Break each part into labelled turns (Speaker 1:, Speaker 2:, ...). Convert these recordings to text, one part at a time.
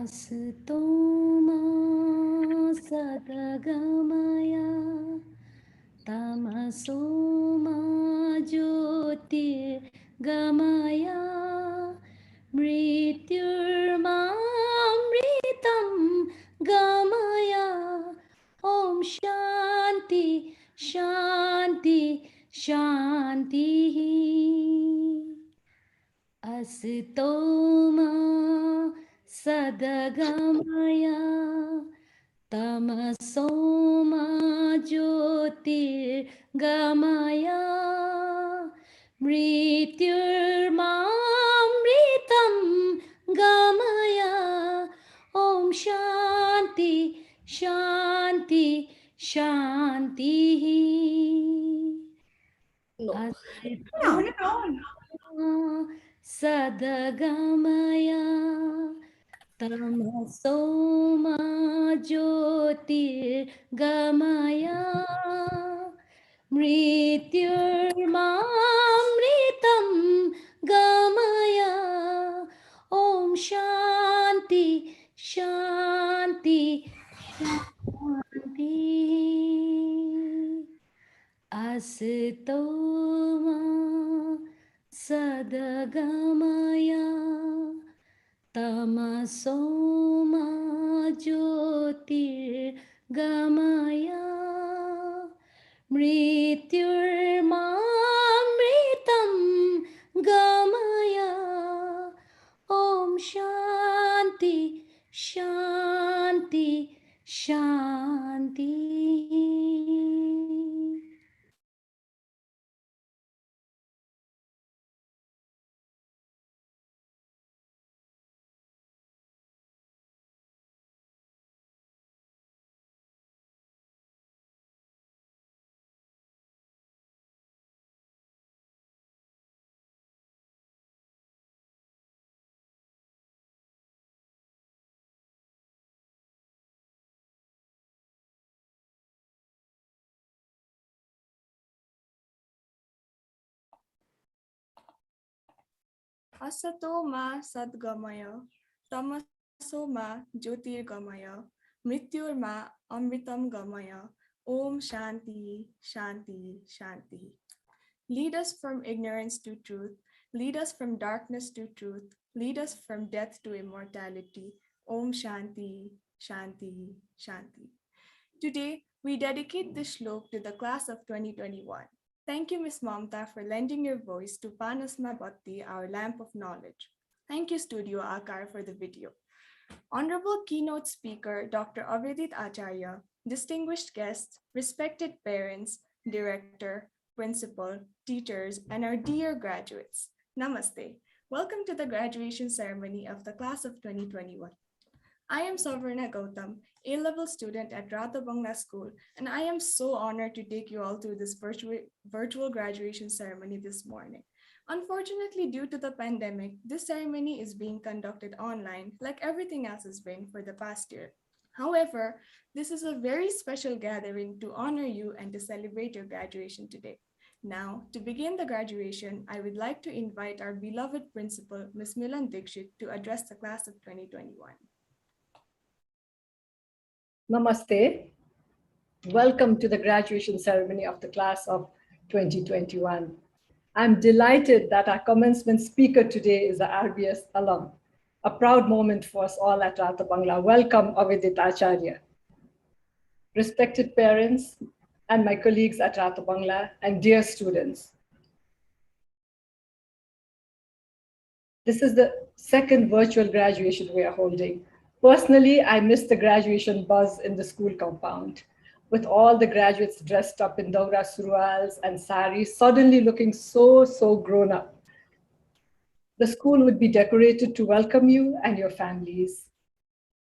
Speaker 1: Asito ma sadagamaya tamaso ma jyotirgamaya mrityurmamritam gamaya Om Shanti Shanti Shanti Asito ma sadagamaya tamaso ma jyotirgamaya mrityurmamritam gamaya Om Shanti Shanti Shanti Asito Sadagamaya Tamaso ma jyotirgamaya mrityurmamritam gamaya Om Shanti Shanti Shanti Asito ma sadagamaya tamaso ma jyotirgamaya mrityurmamritam gamaya Om Shanti Shanti Shanti
Speaker 2: Asato ma sadgamaya, tamaso ma jyotirgamaya, mrityur ma amritam gamaya. Om Shanti, Shanti, Shanti. Lead us from ignorance to truth, lead us from darkness to truth, lead us from death to immortality. Om Shanti, Shanti, Shanti. Today, we dedicate this shlok to the class of 2021. Thank you, Ms. Mamta, for lending your voice to Panasma Bhakti, our lamp of knowledge. Thank you, Studio Akar, for the video. Honorable Keynote Speaker, Dr. Avidit Acharya, distinguished guests, respected parents, director, principal, teachers, and our dear graduates. Namaste. Welcome to the graduation ceremony of the class of 2021. I am Savarna Gautam, A-level student at Rato Bangala School, and I am so honored to take you all through this virtual graduation ceremony this morning. Unfortunately, due to the pandemic, this ceremony is being conducted online like everything else has been for the past year. However, this is a very special gathering to honor you and to celebrate your graduation today. Now, to begin the graduation, I would like to invite our beloved principal, Ms. Milan Dikshit, to address the class of 2021.
Speaker 3: Namaste. Welcome to the graduation ceremony of the class of 2021. I'm delighted that our commencement speaker today is a RBS alum. A proud moment for us all at Rato Bangala. Welcome, Avidit Acharya. Respected parents and my colleagues at Rato Bangala and dear students. This is the second virtual graduation we are holding. Personally, I missed the graduation buzz in the school compound, with all the graduates dressed up in daura surwals and saris, suddenly looking so grown up. The school would be decorated to welcome you and your families.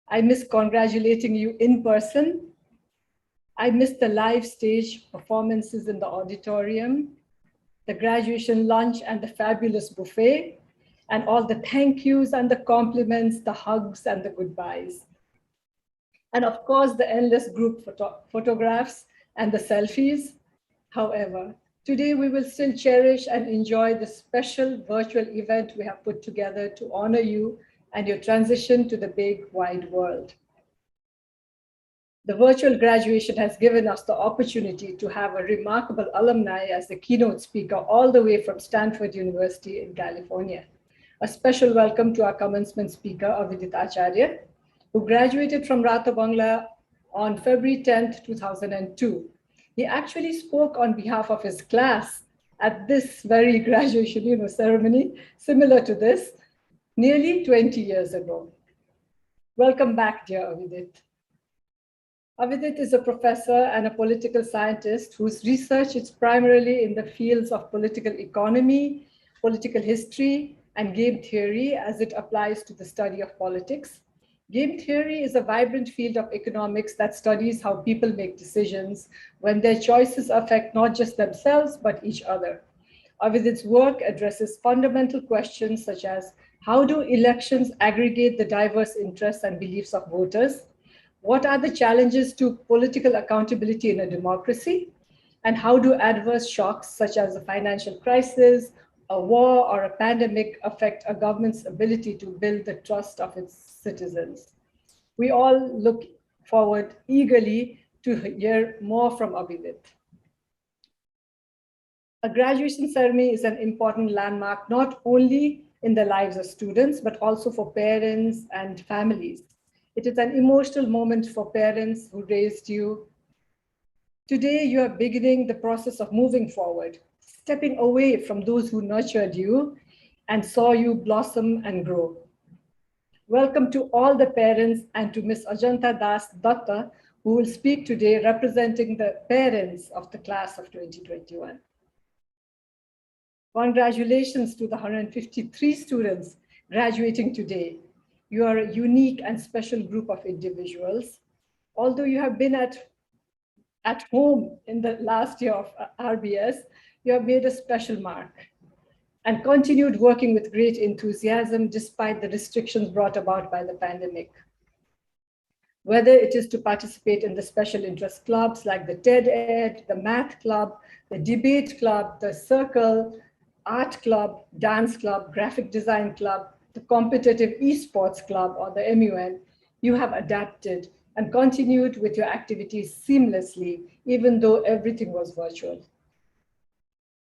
Speaker 3: I miss congratulating you in person. I miss the live stage performances in the auditorium, the graduation lunch and the fabulous buffet, and all the thank yous and the compliments, the hugs and the goodbyes. And of course, the endless group photographs and the selfies. However, today we will still cherish and enjoy the special virtual event we have put together to honor you and your transition to the big wide world. The virtual graduation has given us the opportunity to have a remarkable alumni as the keynote speaker all the way from Stanford University in California. A special welcome to our commencement speaker, Avidit Acharya, who graduated from Rato Bangala on February 10th, 2002. He actually spoke on behalf of his class at this very graduation ceremony, similar to this, nearly 20 years ago. Welcome back, dear Avidit. Avidit is a professor and a political scientist whose research is primarily in the fields of political economy, political history, and game theory as it applies to the study of politics. Game theory is a vibrant field of economics that studies how people make decisions when their choices affect not just themselves, but each other. Avidit's work addresses fundamental questions such as how do elections aggregate the diverse interests and beliefs of voters? What are the challenges to political accountability in a democracy? And how do adverse shocks such as a financial crisis, a war, or a pandemic affect a government's ability to build the trust of its citizens? We all look forward eagerly to hear more from Avidit. A graduation ceremony is an important landmark, not only in the lives of students, but also for parents and families. It is an emotional moment for parents who raised you. Today, you are beginning the process of moving forward, stepping away from those who nurtured you and saw you blossom and grow. Welcome to all the parents and to Ms. Ajanta Das Datta, who will speak today representing the parents of the class of 2021. Congratulations to the 153 students graduating today. You are a unique and special group of individuals. Although you have been at home in the last year of RBS, you have made a special mark and continued working with great enthusiasm despite the restrictions brought about by the pandemic. Whether it is to participate in the special interest clubs like the TED Ed, the Math Club, the Debate Club, the Circle, Art Club, Dance Club, Graphic Design Club, the Competitive Esports Club, or the MUN, you have adapted and continued with your activities seamlessly, even though everything was virtual.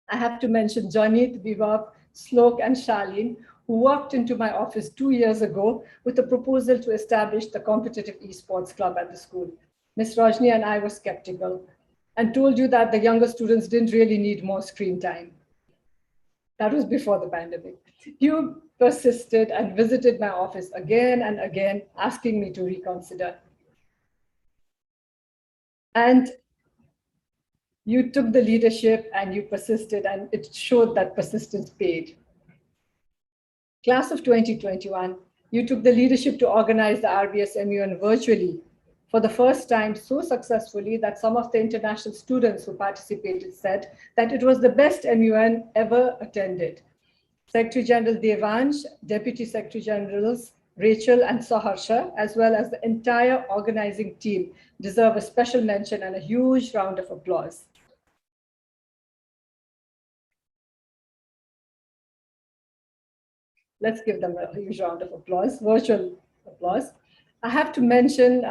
Speaker 3: I have to mention Janit, Vivav, Slok, and Charlene, who walked into my office 2 years ago with a proposal to establish the Competitive Esports Club at the school. Ms. Rajni and I were skeptical and told you that the younger students didn't really need more screen time. That was before the pandemic. You persisted and visited my office again and again, asking me to reconsider. And you took the leadership and you persisted, and it showed that persistence paid. Class of 2021, you took the leadership to organize the RBS MUN virtually for the first time so successfully that some of the international students who participated said that it was the best MUN ever attended. Secretary General Devansh, Deputy Secretary Generals Rachel and Saharsha, as well as the entire organizing team, deserve a special mention and a huge round of applause. Let's give them a huge round of applause, virtual applause. I have to mention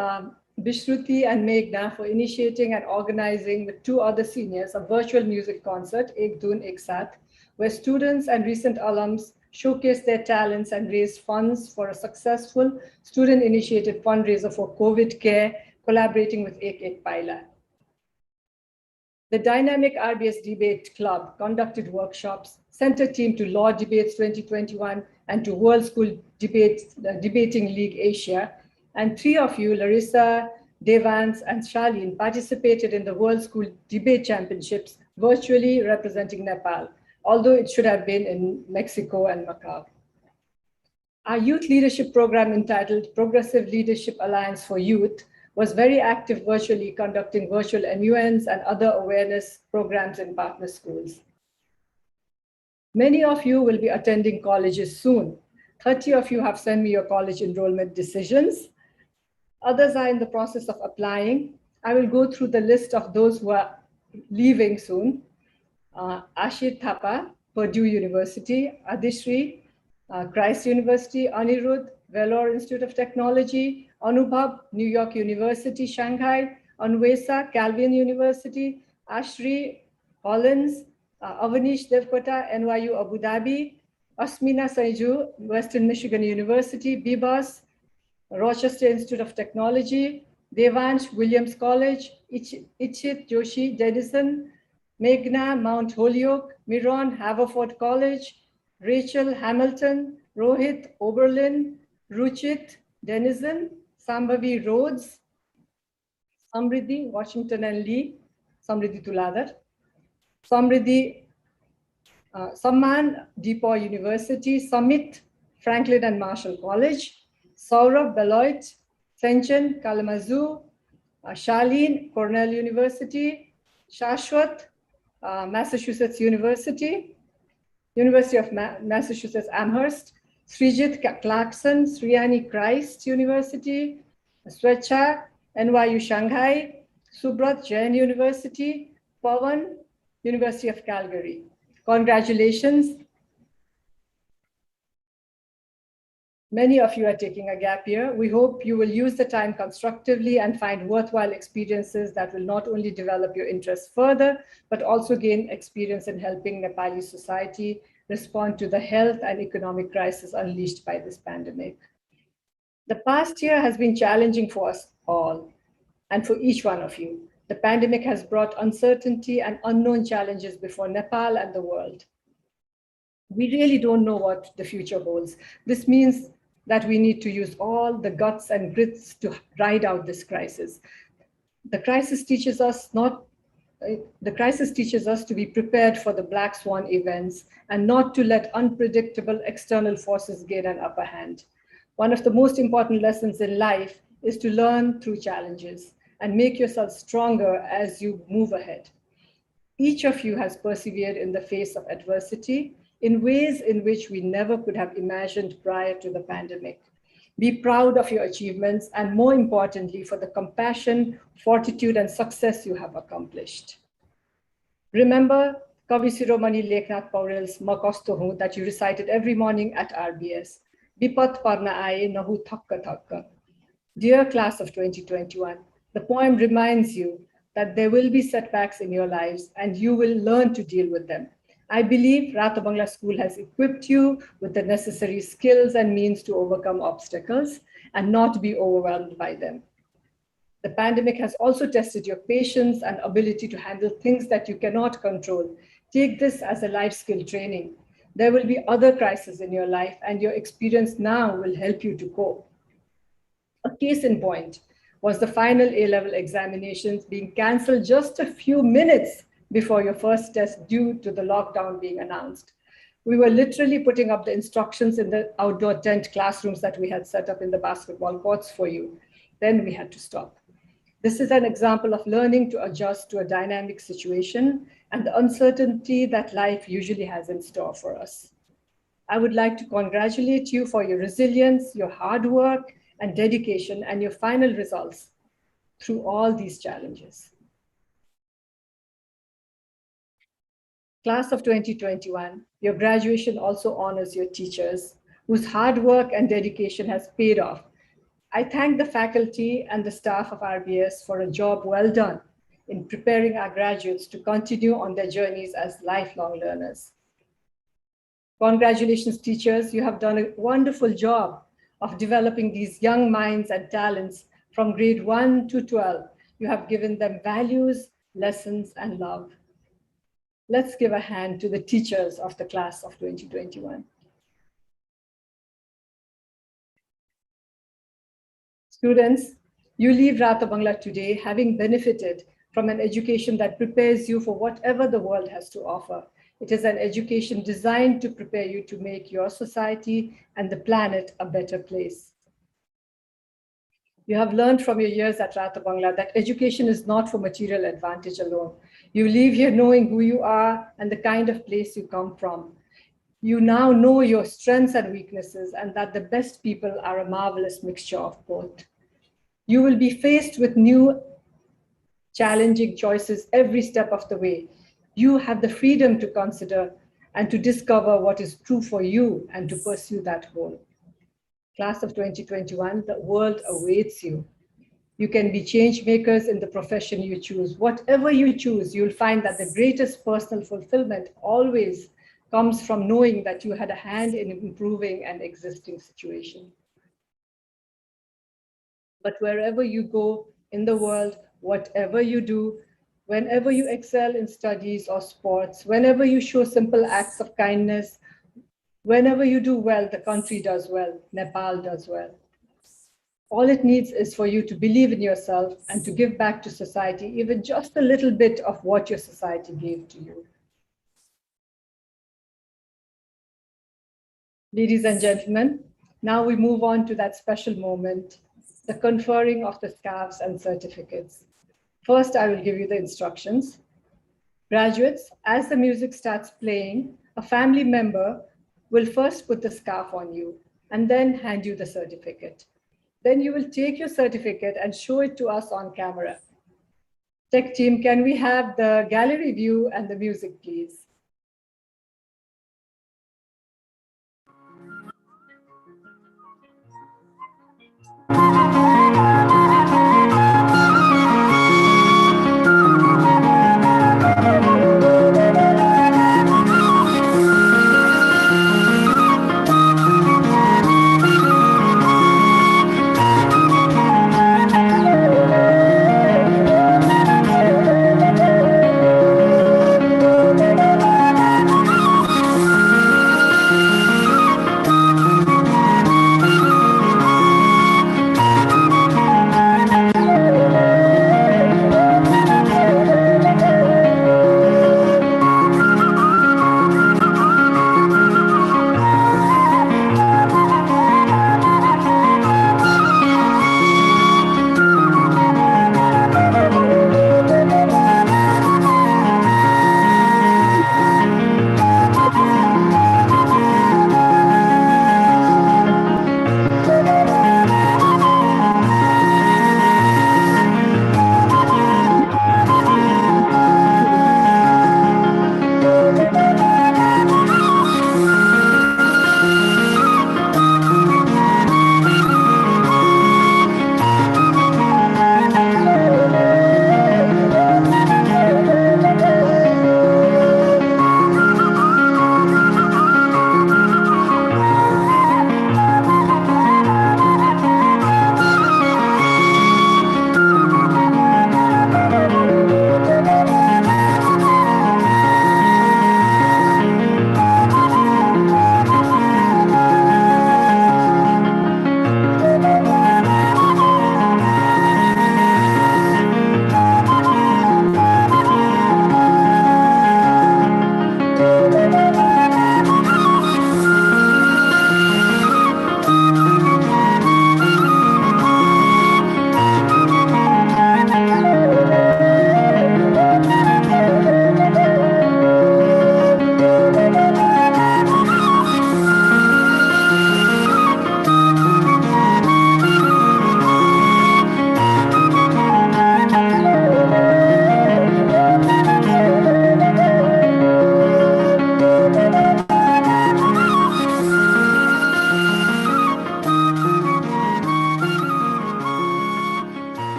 Speaker 3: Bishruti and Meghna for initiating and organizing with 2 other seniors a virtual music concert, Ek Dun Ek Saath, where students and recent alums showcased their talents and raised funds for a successful student-initiated fundraiser for COVID care, collaborating with Ek Ek Paila. The dynamic RBS Debate Club conducted workshops, sent a team to Law Debates 2021 and to World School Debating League Asia, and 3 of you, Larissa, Devans, and Charlene, participated in the World School Debate Championships, virtually representing Nepal, although it should have been in Mexico and Macau. Our youth leadership program entitled Progressive Leadership Alliance for Youth was very active virtually, conducting virtual MUNs and other awareness programs in partner schools. Many of you will be attending colleges soon. 30 of you have sent me your college enrollment decisions. Others are in the process of applying. I will go through the list of those who are leaving soon. Ashir Thapa, Purdue University, Adishri, Christ University, Anirudh, Vellore Institute of Technology, Anubhav, New York University, Shanghai, Anvesa, Calvin University, Ashri, Hollins, Avanish Devkota, NYU Abu Dhabi, Asmina Saiju, Western Michigan University, Bibas, Rochester Institute of Technology, Devansh, Williams College, Ichit Joshi, Denison, Meghna, Mount Holyoke, Miron, Haverford College, Rachel Hamilton, Rohit Oberlin, Ruchit Denizen, Sambhavi Rhodes, Samriddhi, Washington and Lee, Samriddhi Tuladar, Samriddhi, Samman, DePaul University, Summit, Franklin and Marshall College, Saurabh Beloit, Senchen, Kalamazoo, Charlene, Cornell University, Shashwat, Massachusetts University, University of Massachusetts Amherst, Srijit Clarkson, Sriani Christ University, Swecha, NYU Shanghai, Subrat Jain University, Pawan, University of Calgary. Congratulations. Many of you are taking a gap year. We hope you will use the time constructively and find worthwhile experiences that will not only develop your interests further, but also gain experience in helping Nepali society respond to the health and economic crisis unleashed by this pandemic. The past year has been challenging for us all and for each one of you. The pandemic has brought uncertainty and unknown challenges before Nepal and the world. We really don't know what the future holds. This means that we need to use all the guts and grits to ride out this crisis. The crisis teaches us to be prepared for the black swan events and not to let unpredictable external forces gain an upper hand. One of the most important lessons in life is to learn through challenges and make yourself stronger as you move ahead. Each of you has persevered in the face of adversity in ways in which we never could have imagined prior to the pandemic. Be proud of your achievements and, more importantly, for the compassion, fortitude, and success you have accomplished. Remember Kavi Siromani Leknath Paurel's Makasto Hu that you recited every morning at RBS. Bipat Parna Aaye Nahu Thakka Thakka. Dear class of 2021, the poem reminds you that there will be setbacks in your lives and you will learn to deal with them. I believe Rato Bangala School has equipped you with the necessary skills and means to overcome obstacles and not be overwhelmed by them. The pandemic has also tested your patience and ability to handle things that you cannot control. Take this as a life skill training. There will be other crises in your life and your experience now will help you to cope. A case in point was the final A-level examinations being canceled just a few minutes before your first test due to the lockdown being announced. We were literally putting up the instructions in the outdoor tent classrooms that we had set up in the basketball courts for you. Then we had to stop. This is an example of learning to adjust to a dynamic situation and the uncertainty that life usually has in store for us. I would like to congratulate you for your resilience, your hard work and dedication, and your final results through all these challenges. Class of 2021, your graduation also honors your teachers, whose hard work and dedication has paid off. I thank the faculty and the staff of RBS for a job well done in preparing our graduates to continue on their journeys as lifelong learners. Congratulations, teachers. You have done a wonderful job of developing these young minds and talents from grade 1 to 12. You have given them values, lessons, and love. Let's give a hand to the teachers of the class of 2021. Students, you leave Rato Bangala today having benefited from an education that prepares you for whatever the world has to offer. It is an education designed to prepare you to make your society and the planet a better place. You have learned from your years at Rato Bangala that education is not for material advantage alone. You leave here knowing who you are and the kind of place you come from. You now know your strengths and weaknesses and that the best people are a marvelous mixture of both. You will be faced with new challenging choices every step of the way. You have the freedom to consider and to discover what is true for you and to pursue that goal. Class of 2021, the world awaits you. You can be change makers in the profession you choose. Whatever you choose, you'll find that the greatest personal fulfillment always comes from knowing that you had a hand in improving an existing situation. But wherever you go in the world, whatever you do, whenever you excel in studies or sports, whenever you show simple acts of kindness, whenever you do well, the country does well, Nepal does well. All it needs is for you to believe in yourself and to give back to society, even just a little bit of what your society gave to you. Ladies and gentlemen, now we move on to that special moment, the conferring of the scarves and certificates. First, I will give you the instructions. Graduates, as the music starts playing, a family member will first put the scarf on you and then hand you the certificate. Then you will take your certificate and show it to us on camera. Tech team, can we have the gallery view and the music, please?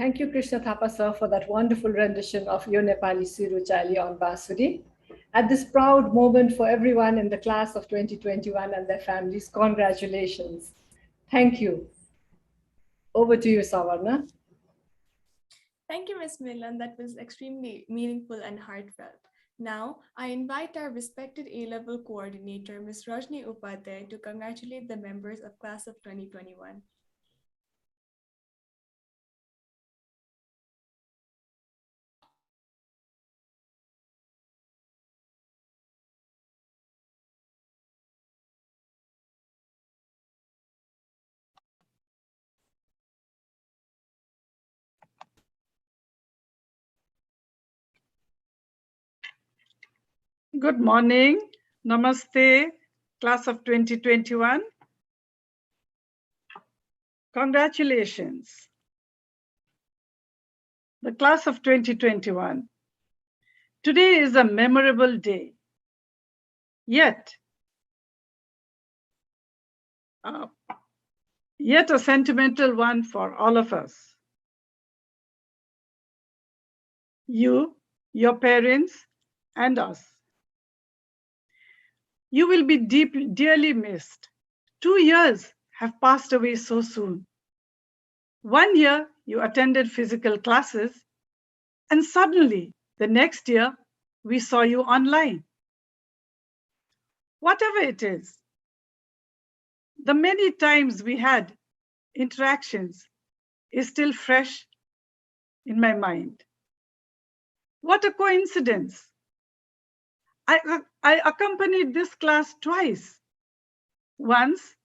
Speaker 3: Thank you, Krishna Thapa sir, for that wonderful rendition of Yo Nepali Siru Chali on Basuri. At this proud moment for everyone in the class of 2021 and their families, congratulations. Thank you. Over to you, Savarna.
Speaker 2: Thank you, Ms. Milan. That was extremely meaningful and heartfelt. Now, I invite our respected A-level coordinator, Ms. Rajni Upadhyay, to congratulate the members of class of 2021.
Speaker 4: Good morning. Namaste, class of 2021. Congratulations. The class of 2021. Today is a memorable day. Yet a sentimental one for all of us. You, your parents, and us. You will be dearly missed. 2 years have passed away so soon. 1 year you attended physical classes, and suddenly the next year we saw you online. Whatever it is, the many times we had interactions is still fresh in my mind. What a coincidence. I accompanied this class twice. Once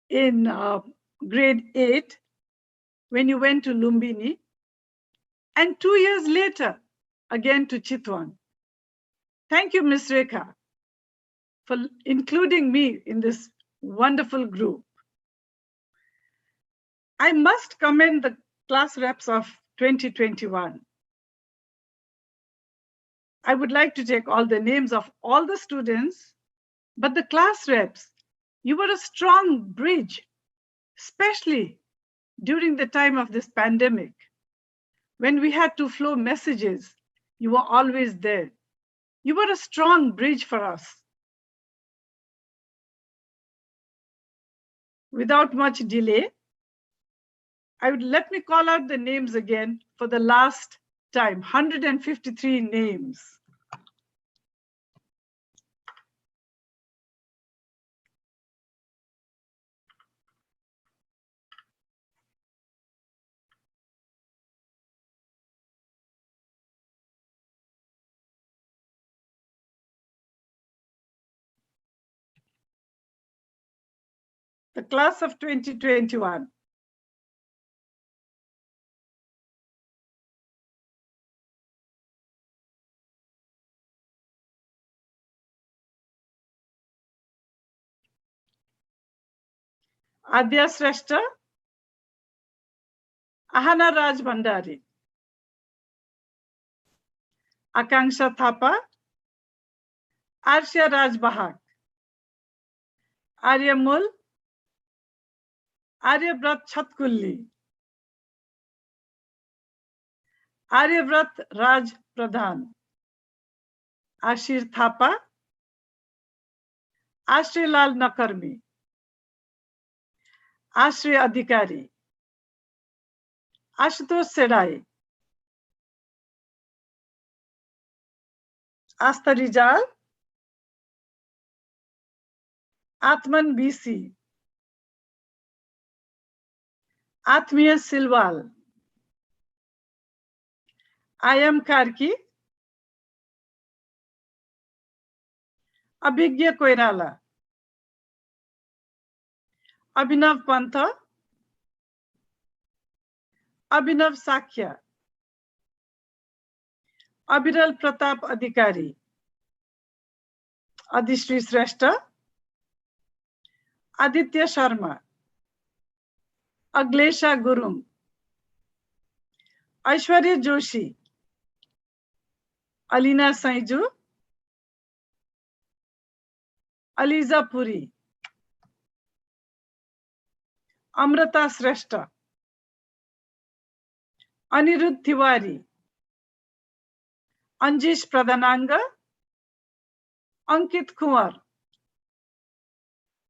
Speaker 4: in grade 8 when you went to Lumbini, and 2 years later again to Chitwan. Thank you, Ms. Rekha, for including me in this wonderful group. I must commend the class reps of 2021. I would like to take all the names of all the students, but the class reps, you were a strong bridge, especially during the time of this pandemic. When we had to flow messages, you were always there. You were a strong bridge for us. Without much delay, let me call out the names again for the last time, 153 names. The class of 2021. Adya Shrestha, Ahana Raj Bhandari, Akanksha Thapa, Arshia Raj Bahak, Arya Mul, Aryabrat Chatkulli, Aryabrat Raj Pradhan, Ashir Thapa, Ashray Lal Nakarmi, Ashray Adhikari, Ashutosh Sedai, Asta Rijal, Atman BC, Atmiya Silwal, Ayam Karki, Abhigya Koirala, Abhinav Pantha, Abhinav Sakya, Abhiral Pratap Adhikari, Adhishri Shrestha, Aditya Sharma, Aglesha Gurung, Aishwarya Joshi, Alina Saiju, Aliza Puri, Amrita Shrestha, Anirudh Tiwari, Anjish Pradhananga, Ankit Kumar,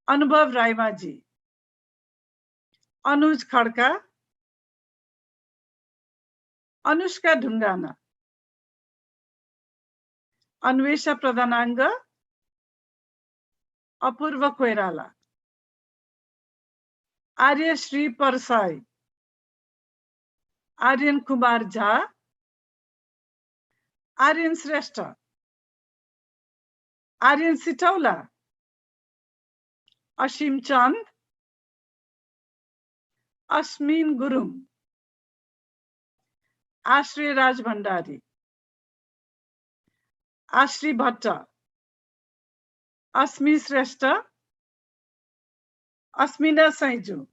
Speaker 4: Anubhav Raimaji, Anuj Khadka, Anushka Dhungana, Anvesha Pradhananga, Apurva Koirala, Arya Shri Parsai, Aryan Kumar Jha, Aryan Shrestha, Aryan Sitaula, Ashim Chand, Asmin Gurum, Ashri Raj Bhandari, Ashri Bhatta, Asmi Shrestha, Asmina Saiju,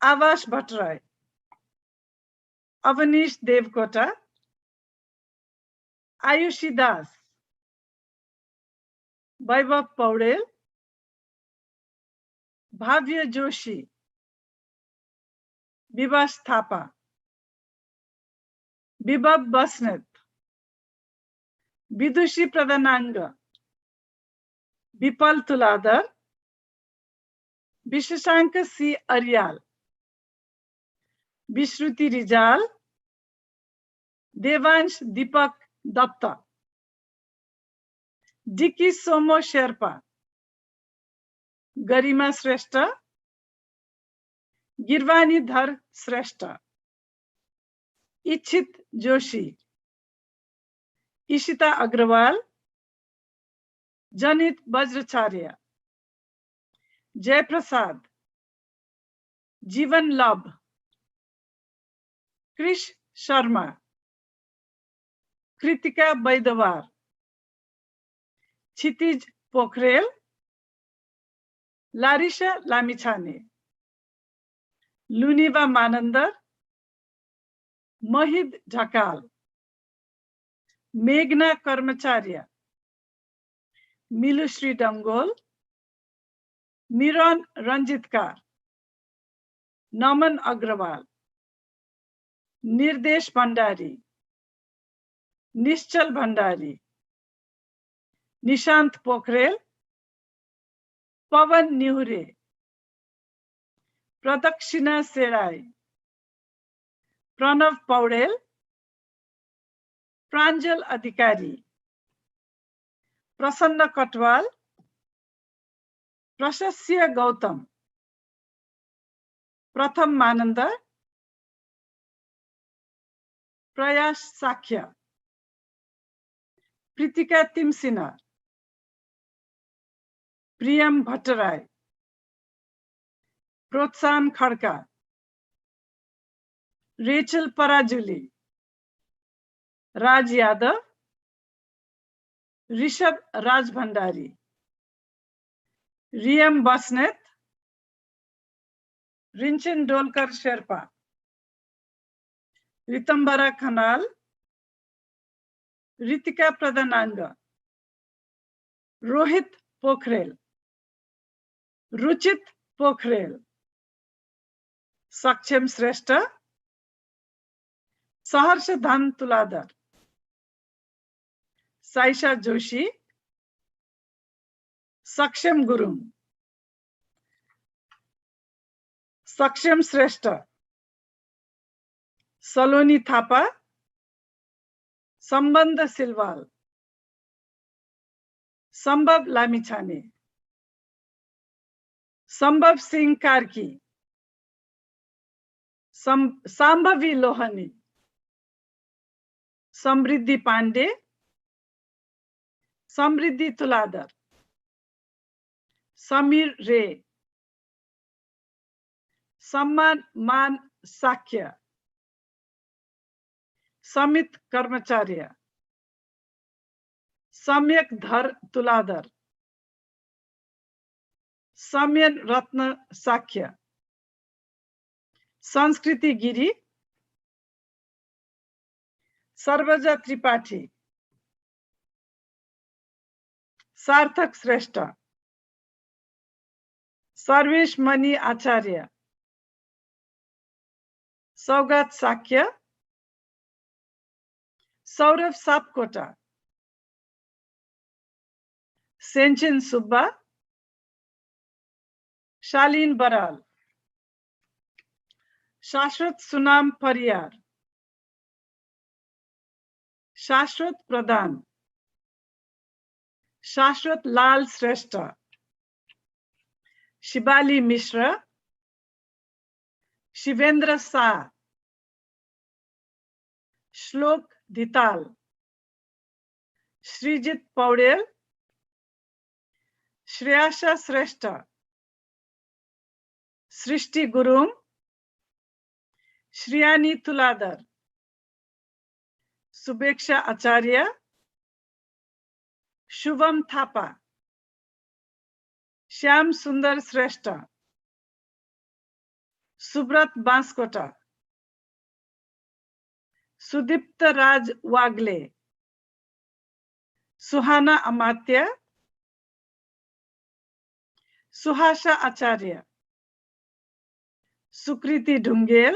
Speaker 4: Avash Bhattarai, Avanish Devkota, Ayushi Das, Vaibhav Paudel, Bhavya Joshi, Vibhash Thapa, Bibab Basnet, Vidushi Pradhananga, Bipal Tuladar, Visheshanka C. Aryal, Vishruti Rijal, Devansh Deepak Datta, Diki Somo Sherpa, Garima Shrestha, Girvani Dhar Shrestha, Ichit Joshi, Ishita Agrawal, Janit Vajracharya, Jay Prasad, Jivan Labh, Krish Sharma, Kritika Baidawar, Chitij Pokhrel, Larisha Lamichhane, Luniva Manandar, Mahid Dhakal, Meghna Karmacharya, Milushri Dangol, Miran Ranjitkar, Naman Agrawal, Nirdesh Bhandari, Nischal Bhandari, Nishant Pokhrel, Pavan Nihure, Pradakshina Serai, Pranav Paudel, Pranjal Adhikari, Prasanna Katwal, Prashasya Gautam, Pratham Mananda, Prayash Sakhya, Pritika Timsina, Priyam Bhattarai, Protsan Khadka, Rachel Parajuli, Raj Yadav, Rishabh Raj Bhandari, Riyam Basnet, Rinchen Dolkar Sherpa, Ritambara Khanal, Ritika Pradhananga, Rohit Pokhrel, Ruchit Pokhrel, Saksham Shrestha, Saharsha Dhan Tuladar, Saisha Joshi, Saksham Gurum, Saksham Shrestha, Saloni Thapa, Sambandha Silwal, Sambhav Lamichhane, Sambhav Singh Karki, Sambhavi Lohani, Samriddhi Pandey, Samriddhi Tuladar, Samir Ray, Samman Man Sakhya, Samit Karmacharya, Samyak Dhar Tuladar, Samyan Ratna Sakhya, Sanskriti Giri, Sarvaja Tripathi, Sarthak Shrestha, Sarvesh Mani Acharya, Saugat Sakya, Saurav Sapkota, Senchin Subba, Shalin Baral, Shashwat Sunam Pariyar, Shashwat Pradhan, Shashwat Lal Sreshta, Shibali Mishra, Shivendra Sa, Shlok Dhital, Srijit Paudel, Shreyasha Sreshta, Srishti Gurung, Shriyani Tuladar, Subeksha Acharya, Shubham Thapa, Shyam Sundar Sreshta, Subrat Banskota, Sudipta Raj Wagle, Suhana Amatya, Suhasha Acharya, Sukriti Dhungel,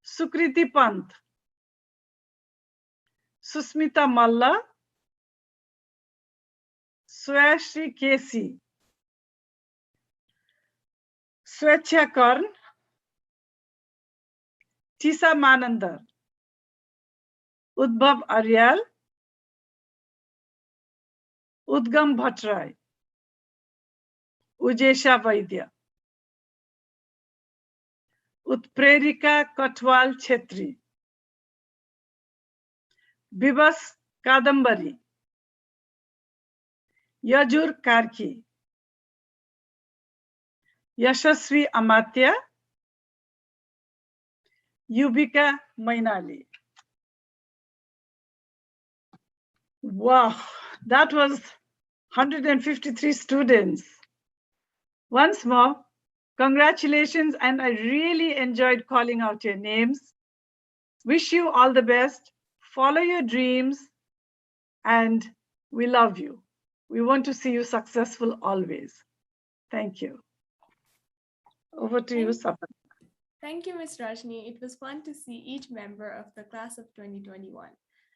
Speaker 4: Sukriti Pant, Susmita Malla, Swayashri Kesi, Swecha Karn, Tisa Manandar, Udbhav Aryal, Udgam Bhattrai, Ujesha Vaidya, Utprerika Katwal Chetri, Bibas Kadambari, Yajur Karki, Yashasvi Amatya, Yubika Mainali. Wow, that was 153 students. Once more, congratulations, and I really enjoyed calling out your names. Wish you all the best, follow your dreams, and we love you. We want to see you successful always. Thank you. Over to you, Sapan.
Speaker 2: Thank you, Ms. Rajni. It was fun to see each member of the class of 2021.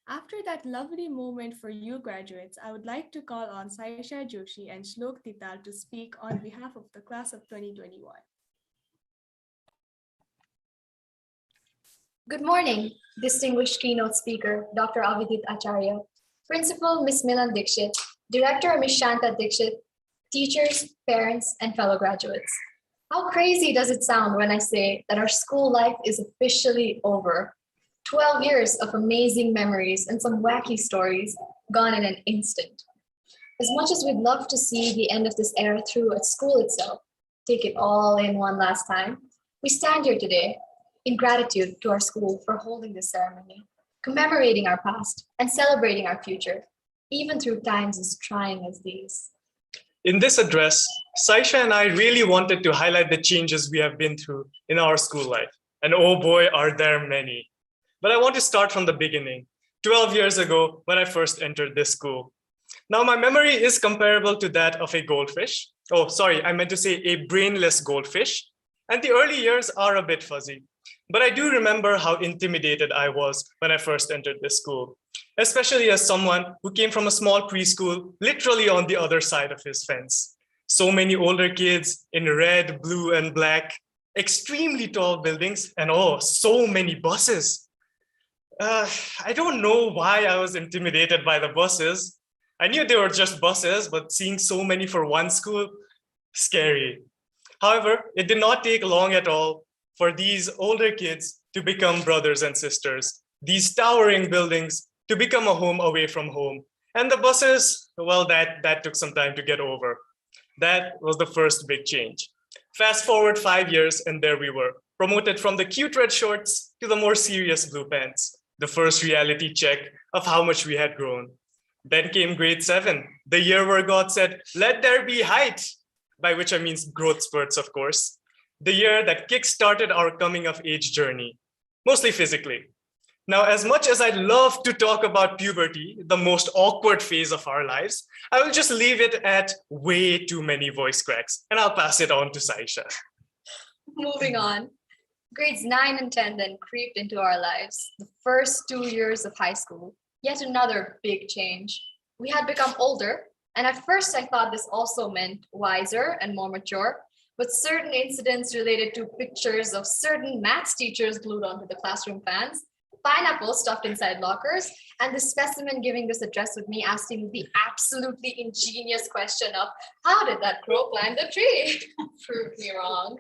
Speaker 2: After that lovely moment for you graduates, I would like to call on Saisha Joshi and Shlok Tital to speak on behalf of the class of 2021.
Speaker 5: Good morning, distinguished keynote speaker, Dr. Avidit Acharya, Principal Ms. Milan Dixit, Director Ms. Shanta Dixit, teachers, parents, and fellow graduates. How crazy does it sound when I say that our school life is officially over? 12 years of amazing memories and some wacky stories gone in an instant. As much as we'd love to see the end of this era through at school itself, take it all in one last time, we stand here today in gratitude to our school for holding this ceremony, commemorating our past and celebrating our future, even through times as trying as these.
Speaker 6: In this address, Saisha and I really wanted to highlight the changes we have been through in our school life. And oh boy, are there many. But I want to start from the beginning, 12 years ago when I first entered this school. Now my memory is comparable to that of a goldfish. Oh, sorry, I meant to say a brainless goldfish. And the early years are a bit fuzzy. But I do remember how intimidated I was when I first entered this school, especially as someone who came from a small preschool, literally on the other side of his fence. So many older kids in red, blue, and black, extremely tall buildings, and oh, so many buses. I don't know why I was intimidated by the buses. I knew they were just buses, but seeing so many for one school, scary. However, it did not take long at all for these older kids to become brothers and sisters, these towering buildings to become a home away from home. And the buses, well, that took some time to get over. That was the first big change. Fast forward 5 years, and there we were, promoted from the cute red shorts to the more serious blue pants, the first reality check of how much we had grown. Then came grade 7, the year where God said, "Let there be height," by which I mean growth spurts, of course. The year that kick-started our coming of age journey, mostly physically. Now, as much as I'd love to talk about puberty, the most awkward phase of our lives, I will just leave it at way too many voice cracks, and I'll pass it on to Saisha.
Speaker 5: Moving on. Grades 9 and 10 then creeped into our lives. The first 2 years of high school, yet another big change. We had become older, and at first I thought this also meant wiser and more mature, but certain incidents related to pictures of certain maths teachers glued onto the classroom fans, pineapples stuffed inside lockers, and the specimen giving this address with me asking the absolutely ingenious question of, how did that crow climb the tree? Proved me wrong.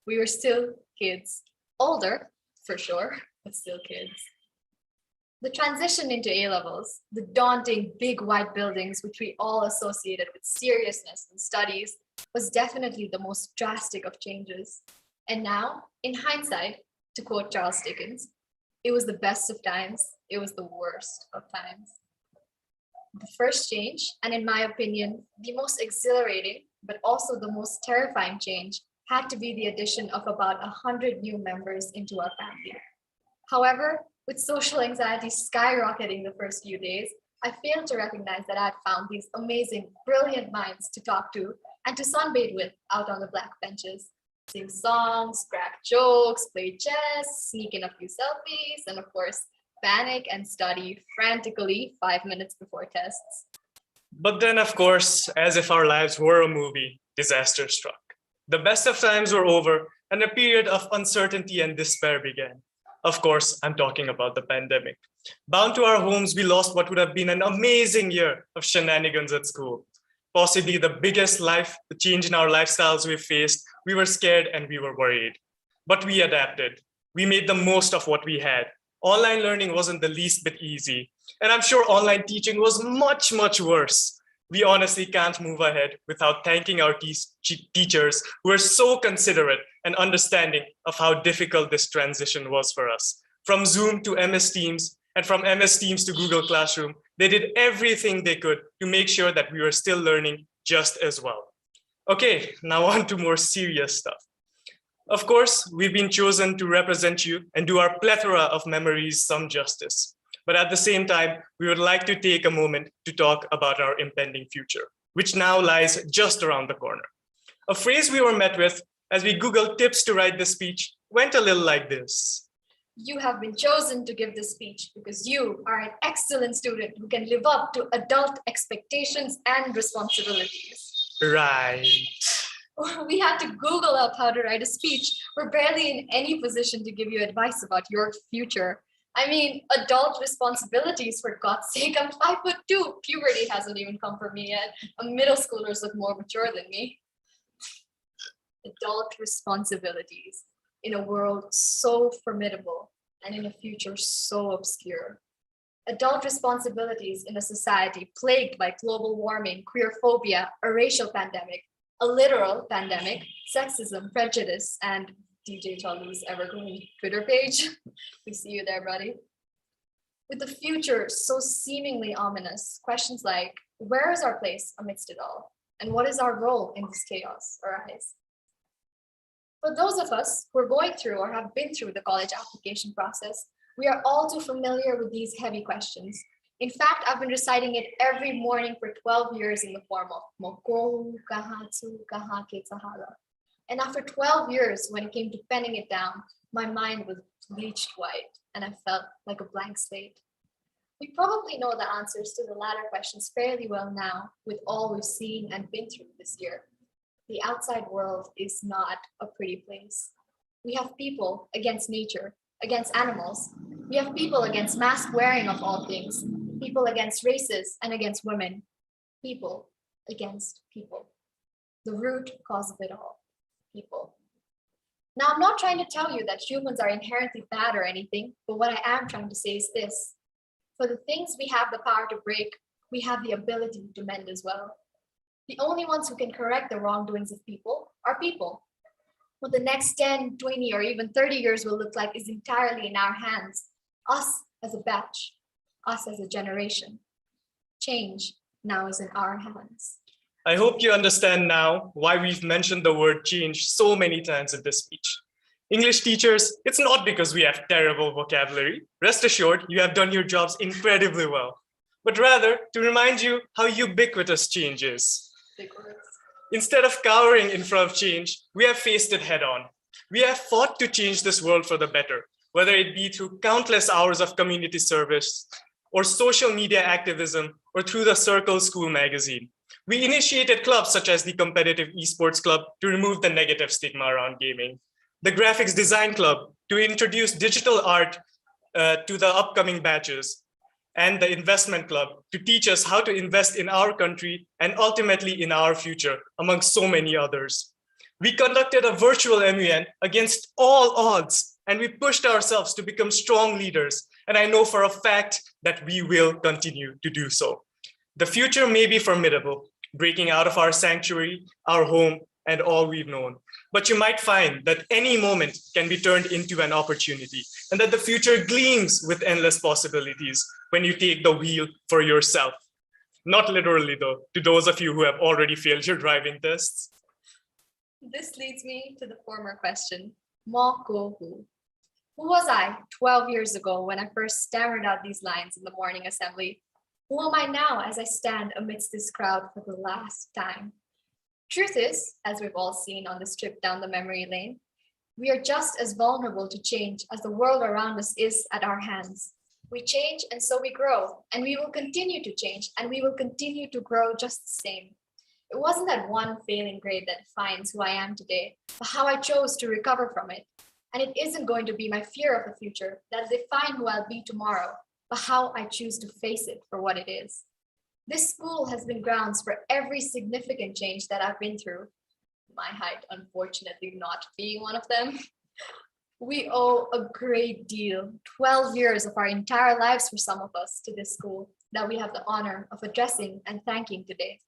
Speaker 5: We were still kids. Older, for sure, but still kids. The transition into A-levels, the daunting big white buildings which we all associated with seriousness and studies, was definitely the most drastic of changes. And now, in hindsight, to quote Charles Dickens, it was the best of times, it was the worst of times. The first change, and in my opinion, the most exhilarating, but also the most terrifying change, had to be the addition of about 100 new members into our family. However, with social anxiety skyrocketing the first few days, I failed to recognize that I had found these amazing, brilliant minds to talk to and to sunbathe with out on the black benches, sing songs, crack jokes, play chess, sneak in a few selfies, and of course, panic and study frantically 5 minutes before tests.
Speaker 6: But then, of course, as if our lives were a movie, disaster struck. The best of times were over, and a period of uncertainty and despair began. Of course, I'm talking about the pandemic. Bound to our homes, we lost what would have been an amazing year of shenanigans at school. Possibly the biggest change in our lifestyles we faced. We were scared and we were worried. But we adapted. We made the most of what we had. Online learning wasn't the least bit easy. And I'm sure online teaching was much, much worse. We honestly can't move ahead without thanking our teachers who were so considerate and understanding of how difficult this transition was for us. From Zoom to MS Teams, and from MS Teams to Google Classroom, they did everything they could to make sure that we were still learning just as well. Okay, now on to more serious stuff. Of course, we've been chosen to represent you and do our plethora of memories some justice. But at the same time, we would like to take a moment to talk about our impending future, which now lies just around the corner. A phrase we were met with as we Googled tips to write this speech went a little like this.
Speaker 5: You have been chosen to give this speech because you are an excellent student who can live up to adult expectations and responsibilities.
Speaker 6: Right.
Speaker 5: We had to Google up how to write a speech. We're barely in any position to give you advice about your future. I mean, adult responsibilities, for God's sake. I'm 5'2". Puberty hasn't even come for me yet. Middle schoolers look more mature than me. Adult responsibilities in a world so formidable and in a future so obscure. Adult responsibilities in a society plagued by global warming, queerphobia, a racial pandemic, a literal pandemic, sexism, prejudice, and DJ Chalu's evergreen Twitter page. We see you there, buddy. With the future so seemingly ominous, questions like, where is our place amidst it all? And what is our role in this chaos arise? For those of us who are going through or have been through the college application process, we are all too familiar with these heavy questions. In fact, I've been reciting it every morning for 12 years in the form of Moko, Kahatsu, Kahake, Sahala. And after 12 years, when it came to penning it down, my mind was bleached white and I felt like a blank slate. We probably know the answers to the latter questions fairly well now with all we've seen and been through this year. The outside world is not a pretty place. We have people against nature, against animals. We have people against mask wearing of all things, people against races and against women, people against people. The root cause of it all. People. Now, I'm not trying to tell you that humans are inherently bad or anything, but what I am trying to say is this. For the things we have the power to break, we have the ability to mend as well. The only ones who can correct the wrongdoings of people are people. What the next 10, 20, or even 30 years will look like is entirely in our hands. Us as a batch, us as a generation. Change now is in our hands.
Speaker 6: I hope you understand now why we've mentioned the word change so many times in this speech. English teachers, it's not because we have terrible vocabulary. Rest assured, you have done your jobs incredibly well, but rather to remind you how ubiquitous change is. Instead of cowering in front of change, we have faced it head on. We have fought to change this world for the better, whether it be through countless hours of community service or social media activism or through the Circle School magazine. We initiated clubs such as the Competitive Esports Club to remove the negative stigma around gaming, the Graphics Design Club to introduce digital art to the upcoming batches, and the Investment Club to teach us how to invest in our country and ultimately in our future, among so many others. We conducted a virtual MUN against all odds, and we pushed ourselves to become strong leaders. And I know for a fact that we will continue to do so. The future may be formidable, breaking out of our sanctuary, our home, and all we've known. But you might find that any moment can be turned into an opportunity, and that the future gleams with endless possibilities when you take the wheel for yourself. Not literally, though, to those of you who have already failed your driving tests.
Speaker 5: This leads me to the former question, Mo ko who? Who was I 12 years ago when I first stammered out these lines in the morning assembly? Who am I now as I stand amidst this crowd for the last time? Truth is, as we've all seen on this trip down the memory lane, we are just as vulnerable to change as the world around us is at our hands. We change and so we grow, and we will continue to change and we will continue to grow just the same. It wasn't that one failing grade that defines who I am today, but how I chose to recover from it. And it isn't going to be my fear of the future that define who I'll be tomorrow, but how I choose to face it for what it is. This school has been grounds for every significant change that I've been through, my height unfortunately not being one of them. We owe a great deal, 12 years of our entire lives for some of us, to this school that we have the honor of addressing and thanking today.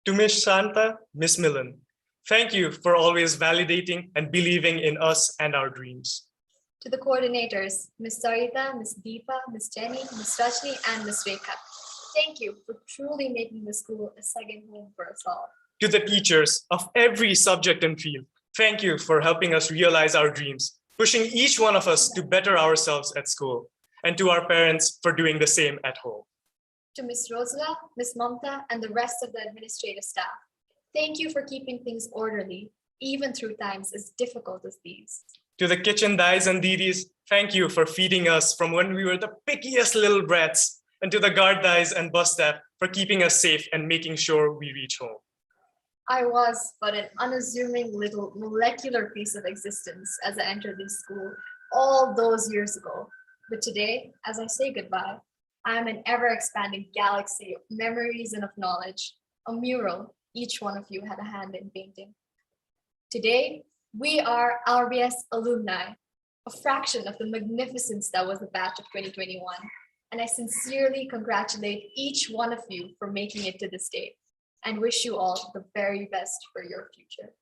Speaker 6: To Ms. Shanta, Ms. Millen, thank you for always validating and believing in us and our dreams.
Speaker 5: To the coordinators, Ms. Sarita, Ms. Deepa, Ms. Jenny, Ms. Rajni, and Ms. Rekha, thank you for truly making the school a second home for us all.
Speaker 6: To the teachers of every subject and field, thank you for helping us realize our dreams, pushing each one of us to better ourselves at school, and to our parents for doing the same at home.
Speaker 5: To Ms. Rosla, Ms. Mamta, and the rest of the administrative staff, thank you for keeping things orderly, even through times as difficult as these.
Speaker 6: To the kitchen dais and didis, thank you for feeding us from when we were the pickiest little brats, and to the guard dais and bus staff for keeping us safe and making sure we reach home.
Speaker 5: I was but an unassuming little molecular piece of existence as I entered this school all those years ago. But today, as I say goodbye, I am an ever-expanding galaxy of memories and of knowledge, a mural each one of you had a hand in painting. Today, we are RBS alumni, a fraction of the magnificence that was the batch of 2021. And I sincerely congratulate each one of you for making it to this day and wish you all the very best for your future.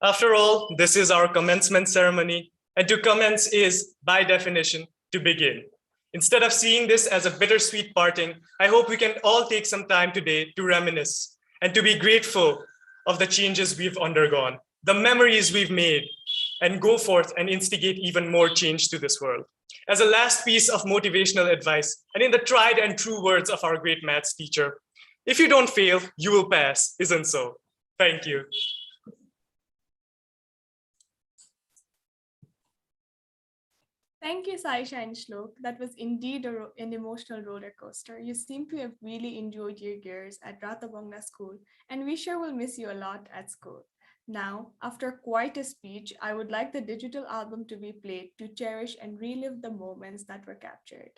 Speaker 6: After all, this is our commencement ceremony, and to commence is, by definition, to begin. Instead of seeing this as a bittersweet parting, I hope we can all take some time today to reminisce and to be grateful of the changes we've undergone, the memories we've made, and go forth and instigate even more change to this world. As a last piece of motivational advice, and in the tried and true words of our great maths teacher, if you don't fail, you will pass, isn't so? Thank you.
Speaker 2: Thank you, Saisha and Shlok. That was indeed an emotional roller coaster. You seem to have really enjoyed your years at Rato Bangala School, and we sure will miss you a lot at school. Now, after quite a speech, I would like the digital album to be played to cherish and relive the moments that were captured.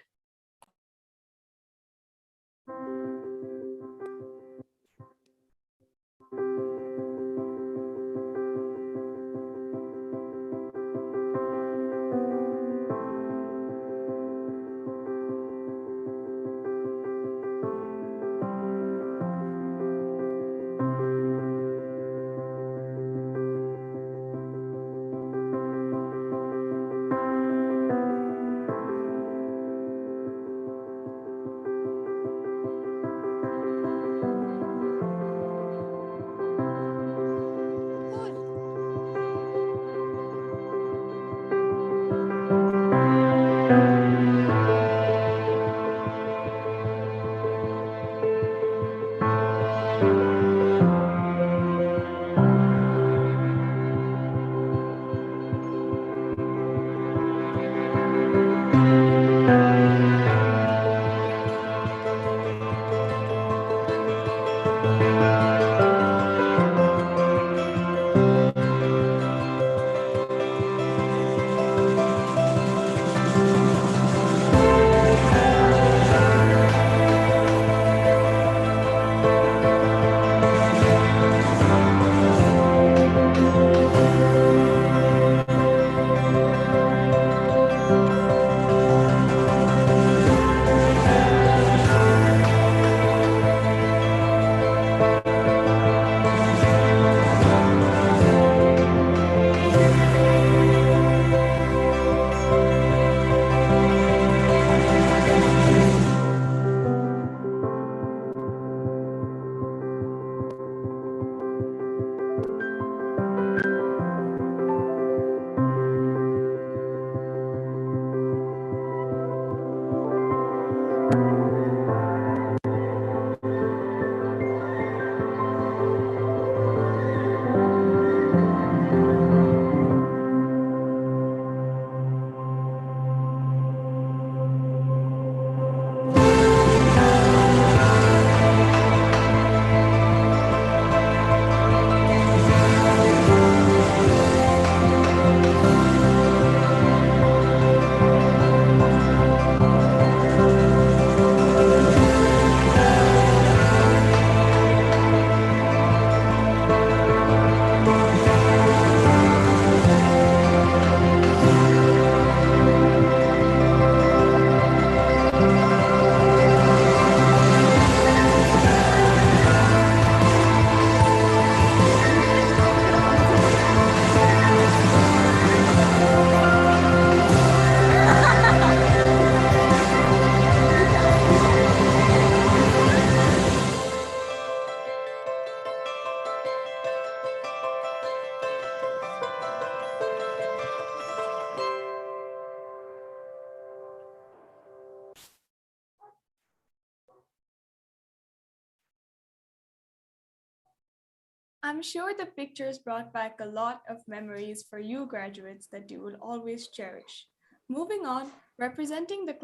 Speaker 2: I'm sure the pictures brought back a lot of memories for you graduates that you will always cherish. Moving on, representing the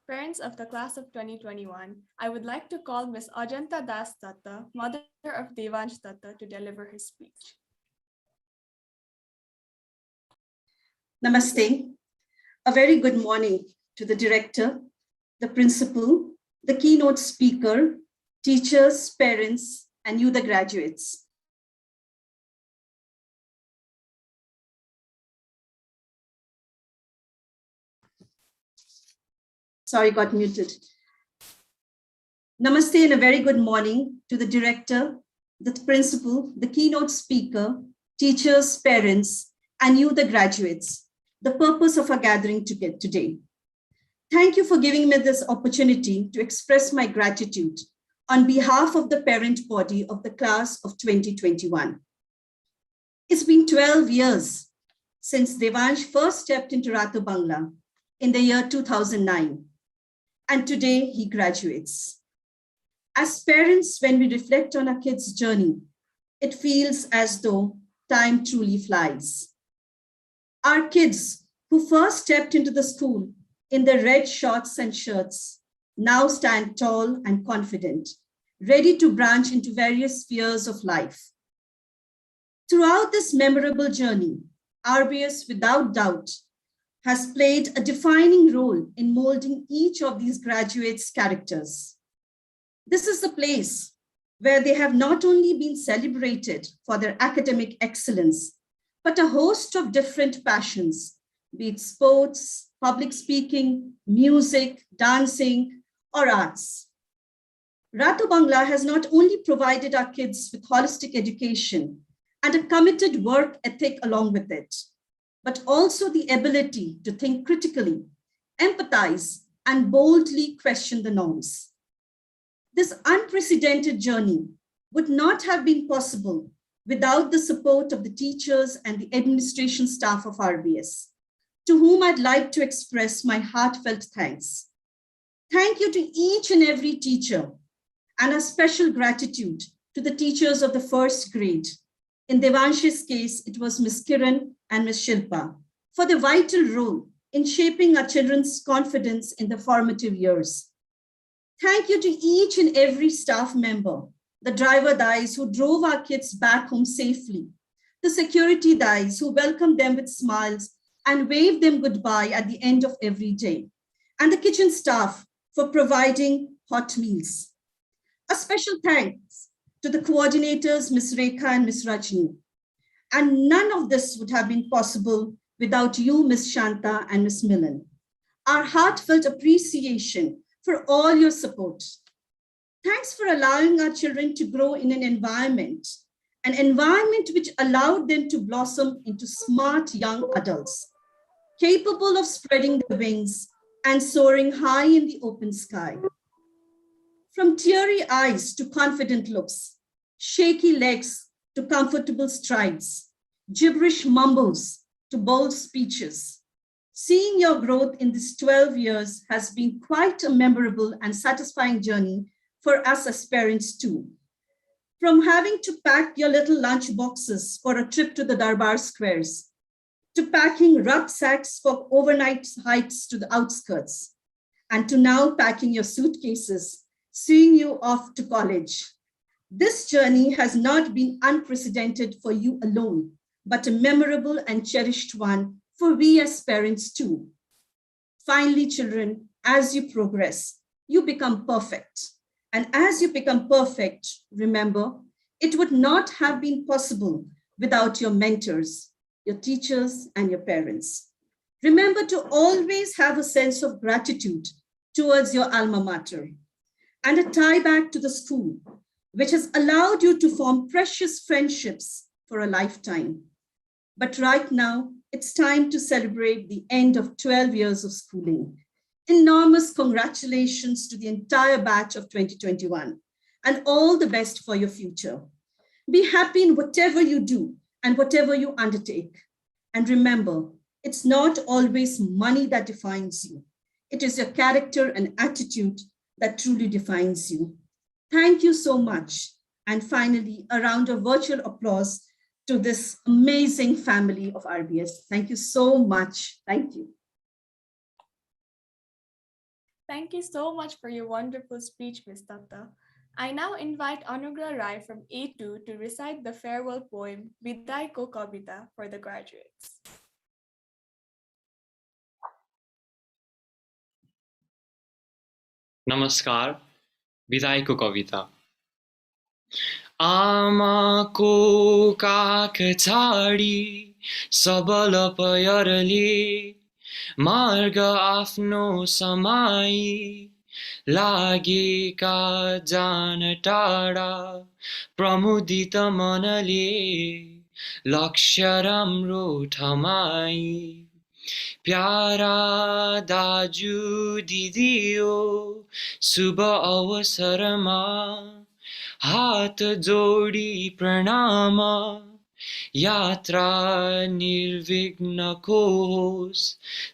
Speaker 2: parents of the class of 2021, I would like to call Ms. Ajanta Das Datta, mother of Devansh Datta, to deliver his speech.
Speaker 7: Namaste. A very good morning to the director, the principal, the keynote speaker, teachers, parents, and you, the graduates. Sorry, got muted. Namaste and a very good morning to the director, the principal, the keynote speaker, teachers, parents, and you, the graduates, the purpose of our gathering today. Thank you for giving me this opportunity to express my gratitude on behalf of the parent body of the class of 2021. It's been 12 years since Devansh first stepped into Rato Bangala in the year 2009, and today he graduates. As parents, when we reflect on our kids' journey, it feels as though time truly flies. Our kids who first stepped into the school in their red shorts and shirts now stand tall and confident, ready to branch into various spheres of life. Throughout this memorable journey, RBS, without doubt, has played a defining role in molding each of these graduates' characters. This is the place where they have not only been celebrated for their academic excellence, but a host of different passions, be it sports, public speaking, music, dancing, or arts. Rato Bangala has not only provided our kids with holistic education and a committed work ethic along with it, but also the ability to think critically, empathize, and boldly question the norms. This unprecedented journey would not have been possible without the support of the teachers and the administration staff of RBS, to whom I'd like to express my heartfelt thanks. Thank you to each and every teacher, and a special gratitude to the teachers of the first grade. In Devansh's case, it was Ms. Kiran and Ms. Shilpa, for the vital role in shaping our children's confidence in the formative years. Thank you to each and every staff member, the driver dais who drove our kids back home safely, the security dais who welcomed them with smiles and waved them goodbye at the end of every day, and the kitchen staff for providing hot meals. A special thanks to the coordinators, Ms. Rekha and Ms. Rajni. And none of this would have been possible without you, Ms. Shanta and Ms. Milan. Our heartfelt appreciation for all your support. Thanks for allowing our children to grow in an environment which allowed them to blossom into smart young adults, capable of spreading their wings and soaring high in the open sky. From teary eyes to confident looks, shaky legs to comfortable strides, gibberish mumbles to bold speeches, seeing your growth in these 12 years has been quite a memorable and satisfying journey for us as parents too. From having to pack your little lunch boxes for a trip to the Darbar squares, to packing rucksacks for overnight hikes to the outskirts, and to now packing your suitcases, seeing you off to college. This journey has not been unprecedented for you alone, but a memorable and cherished one for we as parents too. Finally, children, as you progress, you become perfect. And as you become perfect, remember, it would not have been possible without your mentors, your teachers, and your parents. Remember to always have a sense of gratitude towards your alma mater and a tie back to the school, which has allowed you to form precious friendships for a lifetime. But right now, it's time to celebrate the end of 12 years of schooling. Enormous congratulations to the entire batch of 2021 and all the best for your future. Be happy in whatever you do and whatever you undertake. And remember, it's not always money that defines you. It is your character and attitude that truly defines you. Thank you so much. And finally, a round of virtual applause to this amazing family of RBS. Thank you so much. Thank you.
Speaker 2: Thank you so much for your wonderful speech, Ms. Datta. I now invite Anugrah Rai from A2 to recite the farewell poem Vidai Ko Kavita for the graduates.
Speaker 8: नमस्कार विदाईको कविता आमाको काख छाडी सबल पयरले मार्ग आफ्नो समाई लागेका जान टाढा प्रमुदित मनले लक्ष्य राम्रो ठमाई प्यारा दाजु दिदियो शुभ अवसरमा हात जोडी प्रणाम यात्रा निर्विघ्नको होस्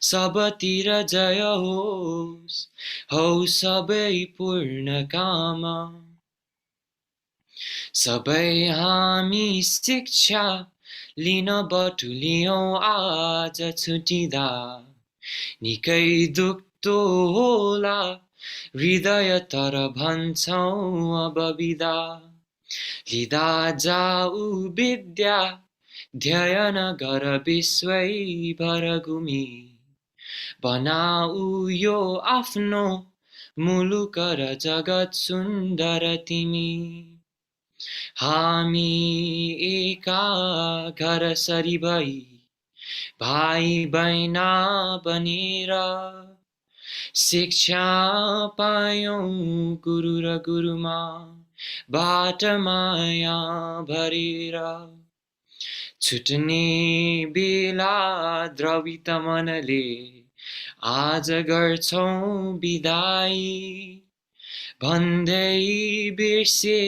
Speaker 8: सबतिर जय होस् हौ सबै पूर्ण काम सबै हामी शिक्षा लिन बटुलियौं आज छुटिँदा निकै दुख्दो होला हृदय तर भन्छौं अब बिदा लिदा जाऊ विद्या ध्ययन गर विश्वैभर घुमी बनाऊ यो आफ्नो मुलुक र जगत सुन्दर तिमी हामी एका घर सरी भई भाइ बहिना बनेर शिक्षा पायौं गुरु र गुरुमा बाट माया भरेर छुट्ने बेला द्रवित मनले आज गर्छौं बिदाई भन्दै बिर्से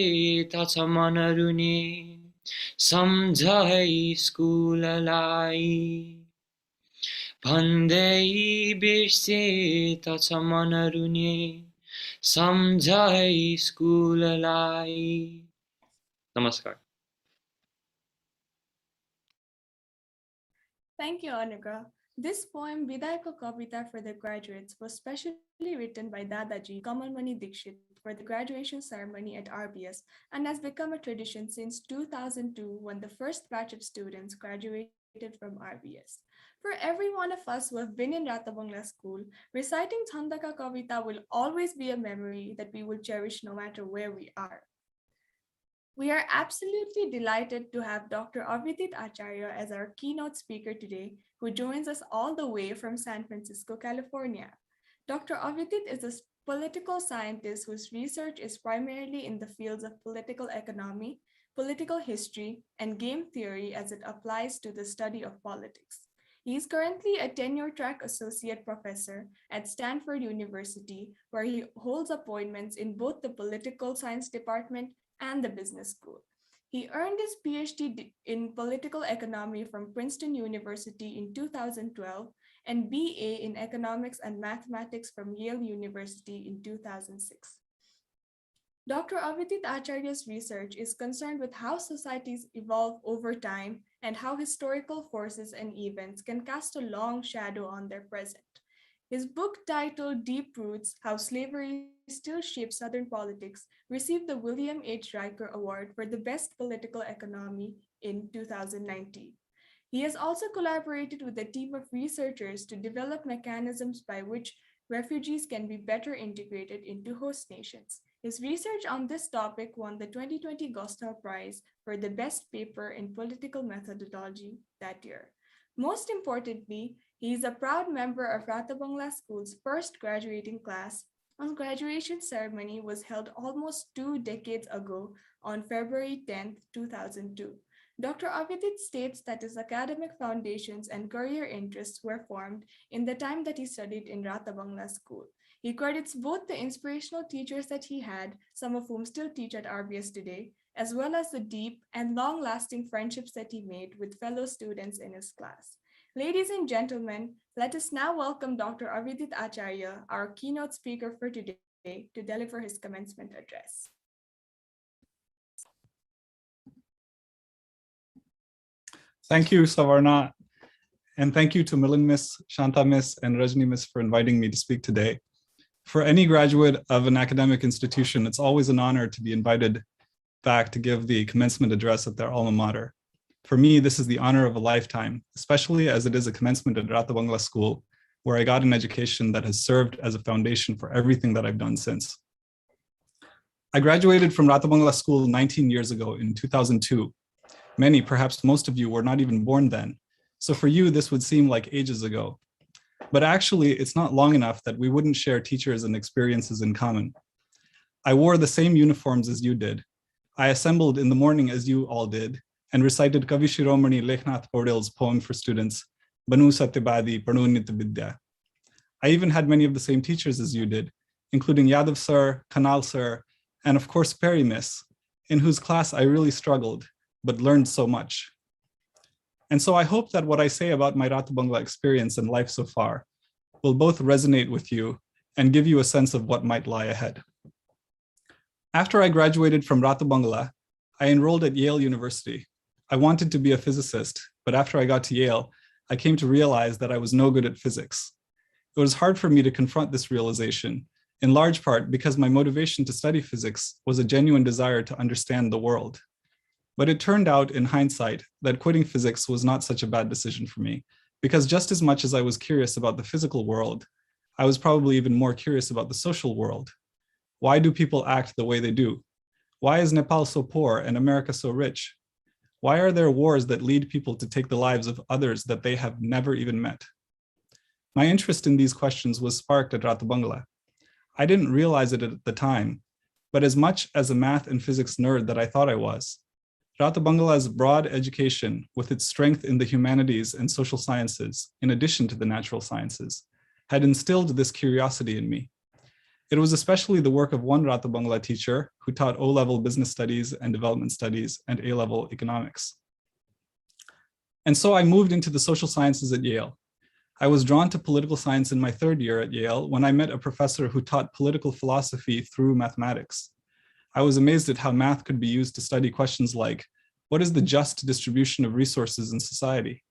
Speaker 8: त छ मन रुने सम्झ है स्कुललाई भन्दै बिर्से त छ मन रुने सम्झ है स्कुललाई नमस्कार
Speaker 2: Thank you, Anugrah. This poem, Vidai Ko Kavita for the graduates, was specially written by Dadaji Kamalmani Dikshit for the graduation ceremony at RBS and has become a tradition since 2002 when the first batch of students graduated from RBS. For every one of us who have been in Rato Bangala school, reciting Chandaka Kavita will always be a memory that we will cherish no matter where we are. We are absolutely delighted to have Dr. Avidit Acharya as our keynote speaker today, who joins us all the way from San Francisco, California. Dr. Avidit is a political scientist whose research is primarily in the fields of political economy, political history, and game theory as it applies to the study of politics. He is currently a tenure-track associate professor at Stanford University, where he holds appointments in both the political science department and the business school. He earned his PhD in political economy from Princeton University in 2012 and BA in economics and mathematics from Yale University in 2006. Dr. Avidit Acharya's research is concerned with how societies evolve over time and how historical forces and events can cast a long shadow on their present. His book titled Deep Roots, How Slavery Still Shapes Southern Politics received the William H. Riker Award for the Best Political Economy in 2019. He has also collaborated with a team of researchers to develop mechanisms by which refugees can be better integrated into host nations. His research on this topic won the 2020 Gostal Prize for the Best Paper in Political Methodology that year. Most importantly, he is a proud member of Rato Bangala School's first graduating class, whose graduation ceremony was held almost 2 decades ago on February 10, 2002. Dr. Avidit states that his academic foundations and career interests were formed in the time that he studied in Rato Bangala School. He credits both the inspirational teachers that he had, some of whom still teach at RBS today, as well as the deep and long-lasting friendships that he made with fellow students in his class. Ladies and gentlemen, let us now welcome Dr. Avidit Acharya, our keynote speaker for today, to deliver his commencement address.
Speaker 9: Thank you, Savarna. And thank you to Milan Miss, Shanta Miss, and Rajni Miss for inviting me to speak today. For any graduate of an academic institution, it's always an honor to be invited back to give the commencement address at their alma mater. For me, this is the honor of a lifetime, especially as it is a commencement at Rato Bangala School, where I got an education that has served as a foundation for everything that I've done since. I graduated from Rato Bangala School 19 years ago in 2002. Many, perhaps most of you, were not even born then. So for you, this would seem like ages ago. But actually, it's not long enough that we wouldn't share teachers and experiences in common. I wore the same uniforms as you did. I assembled in the morning as you all did and recited Kavi Shiromani Leknath Paudil's poem for students, Banu Satyabadi Parnunit Vidya. I even had many of the same teachers as you did, including Yadav Sir, Kanal Sir, and of course Perry Miss, in whose class I really struggled, but learned so much. And so I hope that what I say about my Rato Bangala experience and life so far will both resonate with you and give you a sense of what might lie ahead. After I graduated from Rato Bangala, I enrolled at Yale University. I wanted to be a physicist, but after I got to Yale, I came to realize that I was no good at physics. It was hard for me to confront this realization, in large part because my motivation to study physics was a genuine desire to understand the world. But it turned out in hindsight that quitting physics was not such a bad decision for me, because just as much as I was curious about the physical world, I was probably even more curious about the social world. Why do people act the way they do? Why is Nepal so poor and America so rich? Why are there wars that lead people to take the lives of others that they have never even met? My interest in these questions was sparked at Rato Bangala. I didn't realize it at the time, but as much as a math and physics nerd that I thought I was, Rato Bangala's broad education, with its strength in the humanities and social sciences, in addition to the natural sciences, had instilled this curiosity in me. It was especially the work of one Rato Bangala teacher who taught O-level business studies and development studies and A-level economics. And so I moved into the social sciences at Yale. I was drawn to political science in my third year at Yale when I met a professor who taught political philosophy through mathematics. I was amazed at how math could be used to study questions like, what is the just distribution of resources in society?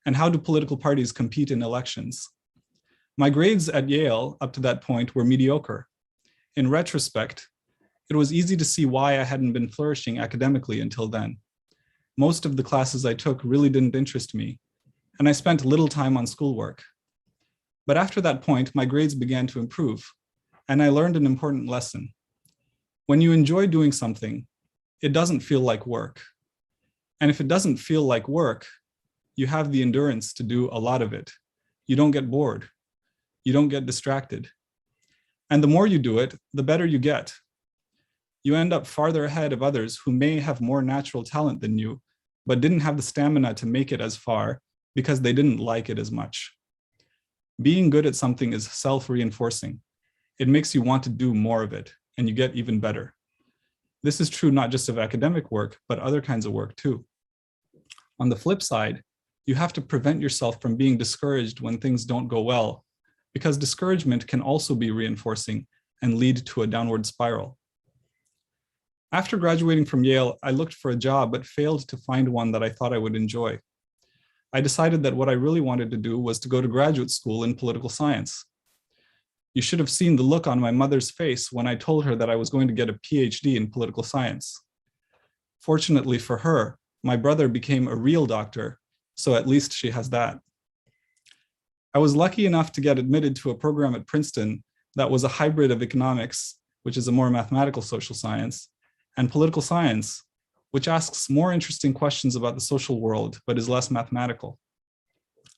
Speaker 9: And how do political parties compete in elections? My grades at Yale up to that point were mediocre. In retrospect, it was easy to see why I hadn't been flourishing academically until then. Most of the classes I took really didn't interest me, and I spent little time on schoolwork. But after that point, my grades began to improve, and I learned an important lesson. When you enjoy doing something, it doesn't feel like work. And if it doesn't feel like work, you have the endurance to do a lot of it. You don't get bored. You don't get distracted. And the more you do it, the better you get. You end up farther ahead of others who may have more natural talent than you, but didn't have the stamina to make it as far because they didn't like it as much. Being good at something is self-reinforcing. It makes you want to do more of it, and you get even better. This is true not just of academic work, but other kinds of work too. On the flip side, you have to prevent yourself from being discouraged when things don't go well, because discouragement can also be reinforcing and lead to a downward spiral. After graduating from Yale, I looked for a job, but failed to find one that I thought I would enjoy. I decided that what I really wanted to do was to go to graduate school in political science. You should have seen the look on my mother's face when I told her that I was going to get a PhD in political science. Fortunately for her, my brother became a real doctor, so at least she has that. I was lucky enough to get admitted to a program at Princeton that was a hybrid of economics, which is a more mathematical social science, and political science, which asks more interesting questions about the social world, but is less mathematical.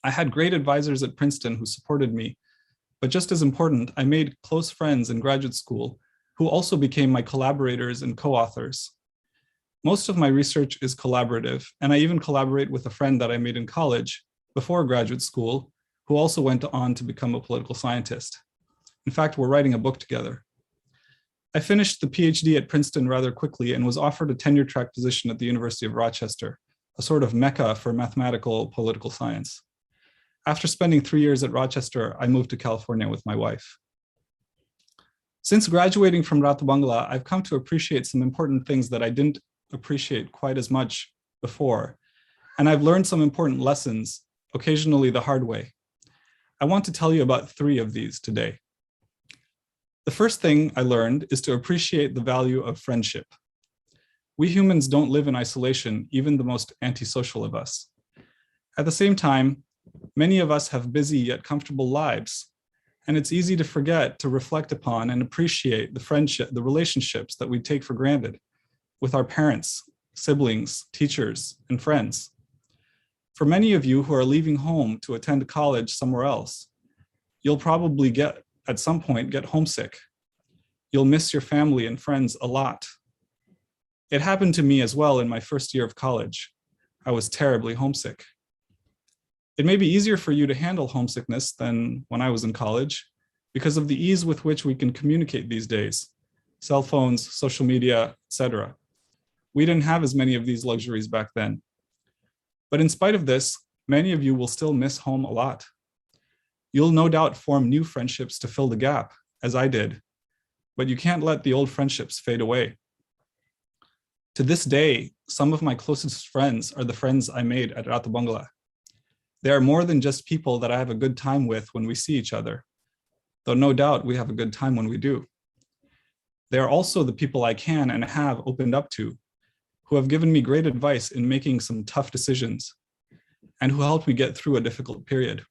Speaker 9: I had great advisors at Princeton who supported me, but just as important, I made close friends in graduate school who also became my collaborators and co-authors. Most of my research is collaborative, and I even collaborate with a friend that I made in college before graduate school, who also went on to become a political scientist. In fact, we're writing a book together. I finished the PhD at Princeton rather quickly and was offered a tenure track position at the University of Rochester, a sort of mecca for mathematical political science. After spending 3 years at Rochester, I moved to California with my wife. Since graduating from Rato Bangala, I've come to appreciate some important things that I didn't appreciate quite as much before. And I've learned some important lessons, occasionally the hard way. I want to tell you about 3 of these today. The first thing I learned is to appreciate the value of friendship. We humans don't live in isolation, even the most antisocial of us. At the same time, many of us have busy yet comfortable lives, and it's easy to forget to reflect upon and appreciate the relationships that we take for granted with our parents, siblings, teachers, and friends. For many of you who are leaving home to attend college somewhere else, you'll probably at some point get homesick. You'll miss your family and friends a lot. It happened to me as well in my first year of college. I was terribly homesick. It may be easier for you to handle homesickness than when I was in college because of the ease with which we can communicate these days, cell phones, social media, etc. We didn't have as many of these luxuries back then. But in spite of this, many of you will still miss home a lot. You'll no doubt form new friendships to fill the gap, as I did, but you can't let the old friendships fade away. To this day, some of my closest friends are the friends I made at Rato Bangala. They are more than just people that I have a good time with when we see each other, though no doubt we have a good time when we do. They are also the people I can and have opened up to, who have given me great advice in making some tough decisions, and who helped me get through a difficult period.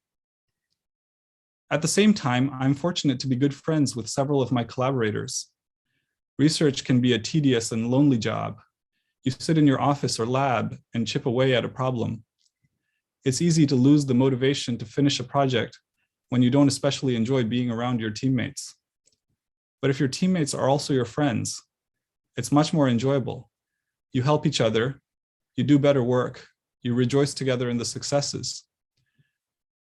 Speaker 9: At the same time, I'm fortunate to be good friends with several of my collaborators. Research can be a tedious and lonely job. You sit in your office or lab and chip away at a problem. It's easy to lose the motivation to finish a project when you don't especially enjoy being around your teammates. But if your teammates are also your friends, it's much more enjoyable. You help each other, you do better work, you rejoice together in the successes.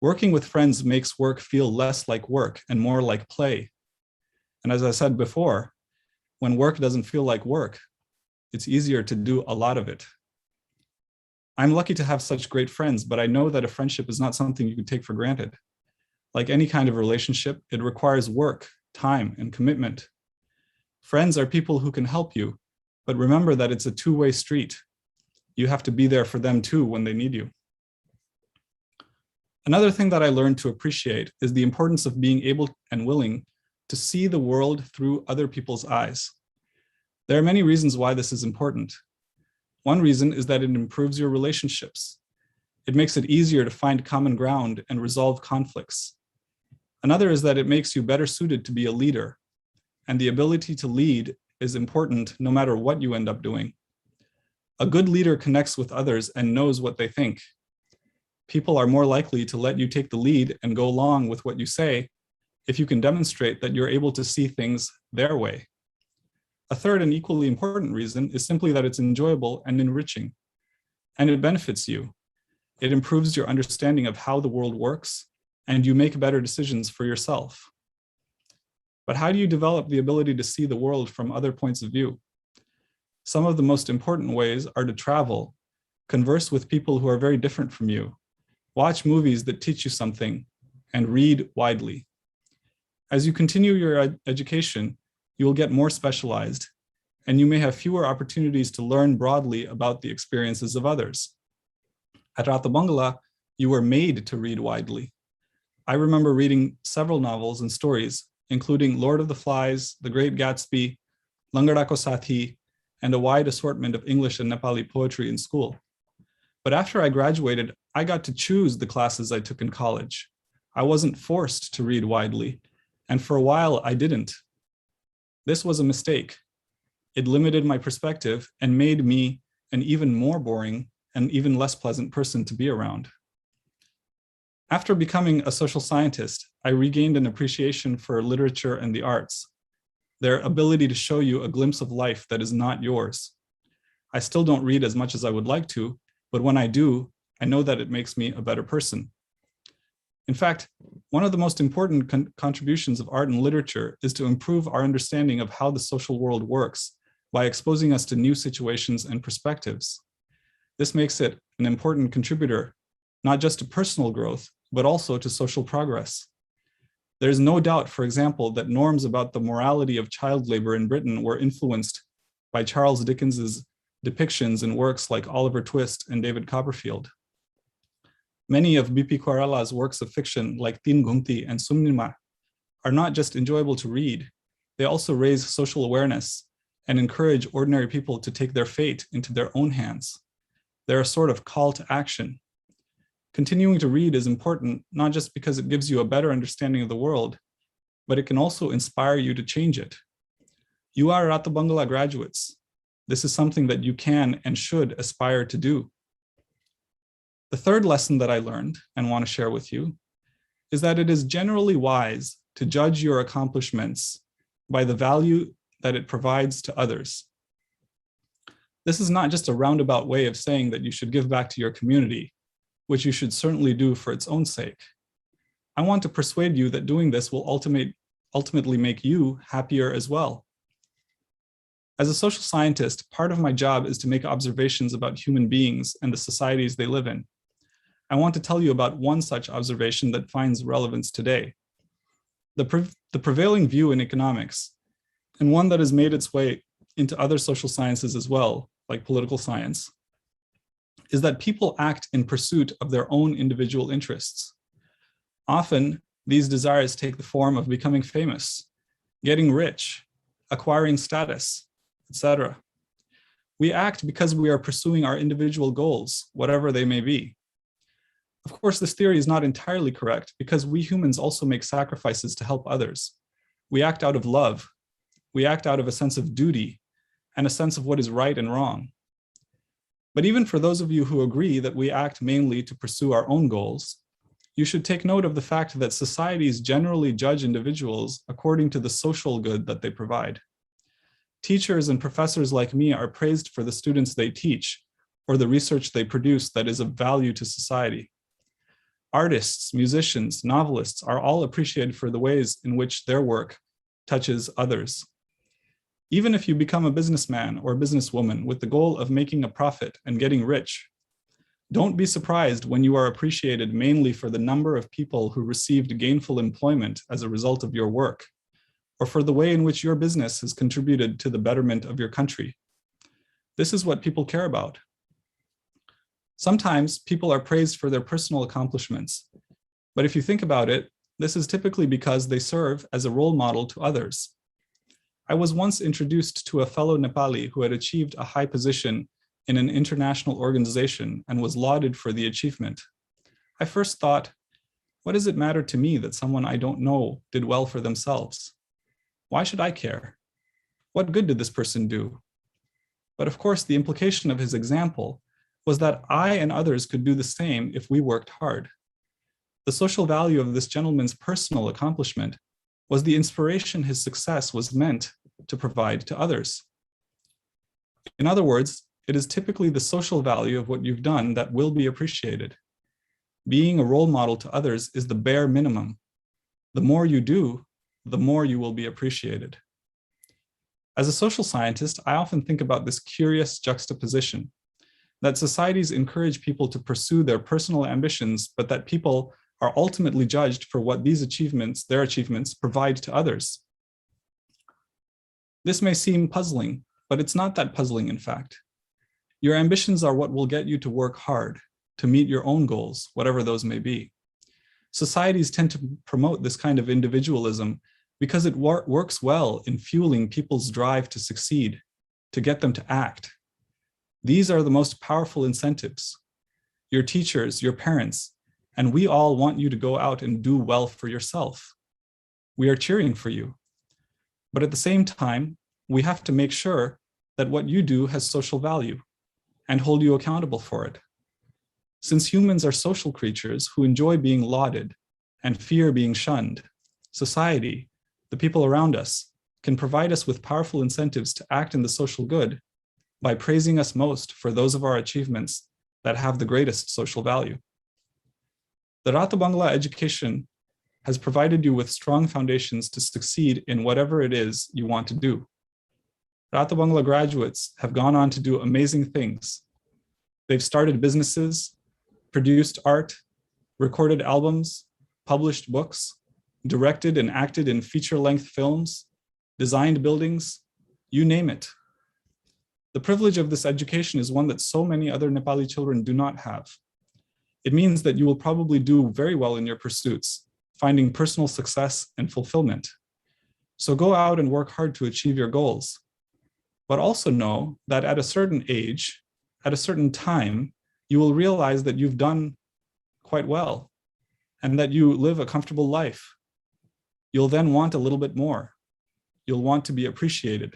Speaker 9: Working with friends makes work feel less like work and more like play. And as I said before, when work doesn't feel like work, it's easier to do a lot of it. I'm lucky to have such great friends, but I know that a friendship is not something you can take for granted. Like any kind of relationship, it requires work, time, and commitment. Friends are people who can help you, but remember that it's a two-way street. You have to be there for them too when they need you. Another thing that I learned to appreciate is the importance of being able and willing to see the world through other people's eyes. There are many reasons why this is important. One reason is that it improves your relationships. It makes it easier to find common ground and resolve conflicts. Another is that it makes you better suited to be a leader, and the ability to lead is important no matter what you end up doing. A good leader connects with others and knows what they think. People are more likely to let you take the lead and go along with what you say if you can demonstrate that you're able to see things their way. A third and equally important reason is simply that it's enjoyable and enriching, and it benefits you. It improves your understanding of how the world works, and you make better decisions for yourself. But how do you develop the ability to see the world from other points of view? Some of the most important ways are to travel, converse with people who are very different from you, watch movies that teach you something, and read widely. As you continue your education, you will get more specialized, and you may have fewer opportunities to learn broadly about the experiences of others. At Rato Bangala, you were made to read widely. I remember reading several novels and stories, including Lord of the Flies, The Great Gatsby, Langada Ko Sathi, and a wide assortment of English and Nepali poetry in school. But after I graduated, I got to choose the classes I took in college. I wasn't forced to read widely, and for a while I didn't. This was a mistake. It limited my perspective and made me an even more boring and even less pleasant person to be around. After becoming a social scientist, I regained an appreciation for literature and the arts, their ability to show you a glimpse of life that is not yours. I still don't read as much as I would like to, but when I do, I know that it makes me a better person. In fact, one of the most important contributions of art and literature is to improve our understanding of how the social world works by exposing us to new situations and perspectives. This makes it an important contributor, not just to personal growth, but also to social progress. There's no doubt, for example, that norms about the morality of child labor in Britain were influenced by Charles Dickens's depictions in works like Oliver Twist and David Copperfield. Many of B.P. Koirala's works of fiction like Tin Gungti and Sumnima are not just enjoyable to read, they also raise social awareness and encourage ordinary people to take their fate into their own hands. They're a sort of call to action. Continuing to read is important, not just because it gives you a better understanding of the world, but it can also inspire you to change it. You are Rato Bangala graduates. This is something that you can and should aspire to do. The third lesson that I learned and want to share with you is that it is generally wise to judge your accomplishments by the value that it provides to others. This is not just a roundabout way of saying that you should give back to your community, which you should certainly do for its own sake. I want to persuade you that doing this will ultimately make you happier as well. As a social scientist, part of my job is to make observations about human beings and the societies they live in. I want to tell you about one such observation that finds relevance today. The prevailing view in economics, and one that has made its way into other social sciences as well, like political science, is that people act in pursuit of their own individual interests. Often, these desires take the form of becoming famous, getting rich, acquiring status, etc. We act because we are pursuing our individual goals, whatever they may be. Of course, this theory is not entirely correct because we humans also make sacrifices to help others. We act out of love. We act out of a sense of duty and a sense of what is right and wrong. But even for those of you who agree that we act mainly to pursue our own goals, you should take note of the fact that societies generally judge individuals according to the social good that they provide. Teachers and professors like me are praised for the students they teach or the research they produce that is of value to society. Artists, musicians, novelists are all appreciated for the ways in which their work touches others. Even if you become a businessman or businesswoman with the goal of making a profit and getting rich, don't be surprised when you are appreciated mainly for the number of people who received gainful employment as a result of your work, or for the way in which your business has contributed to the betterment of your country. This is what people care about. Sometimes people are praised for their personal accomplishments, but if you think about it, this is typically because they serve as a role model to others. I was once introduced to a fellow Nepali who had achieved a high position in an international organization and was lauded for the achievement. I first thought, what does it matter to me that someone I don't know did well for themselves? Why should I care? What good did this person do? But of course, the implication of his example was that I and others could do the same if we worked hard. The social value of this gentleman's personal accomplishment was the inspiration his success was meant to provide to others. In other words, it is typically the social value of what you've done that will be appreciated. Being a role model to others is the bare minimum. The more you do, the more you will be appreciated. As a social scientist, I often think about this curious juxtaposition, that societies encourage people to pursue their personal ambitions, but that people are ultimately judged for what these achievements, their achievements, provide to others. This may seem puzzling, but it's not that puzzling, in fact. Your ambitions are what will get you to work hard, to meet your own goals, whatever those may be. Societies tend to promote this kind of individualism because it works well in fueling people's drive to succeed, to get them to act. These are the most powerful incentives. Your teachers, your parents, and we all want you to go out and do well for yourself. We are cheering for you. But at the same time, we have to make sure that what you do has social value and hold you accountable for it. Since humans are social creatures who enjoy being lauded and fear being shunned, society, the people around us, can provide us with powerful incentives to act in the social good by praising us most for those of our achievements that have the greatest social value. The Rato Bangala education has provided you with strong foundations to succeed in whatever it is you want to do. Rato Bangala graduates have gone on to do amazing things. They've started businesses, produced art, recorded albums, published books, directed and acted in feature-length films, designed buildings, you name it. The privilege of this education is one that so many other Nepali children do not have. It means that you will probably do very well in your pursuits, finding personal success and fulfillment. So go out and work hard to achieve your goals. But also know that at a certain age, at a certain time, you will realize that you've done quite well and that you live a comfortable life. You'll then want a little bit more. You'll want to be appreciated.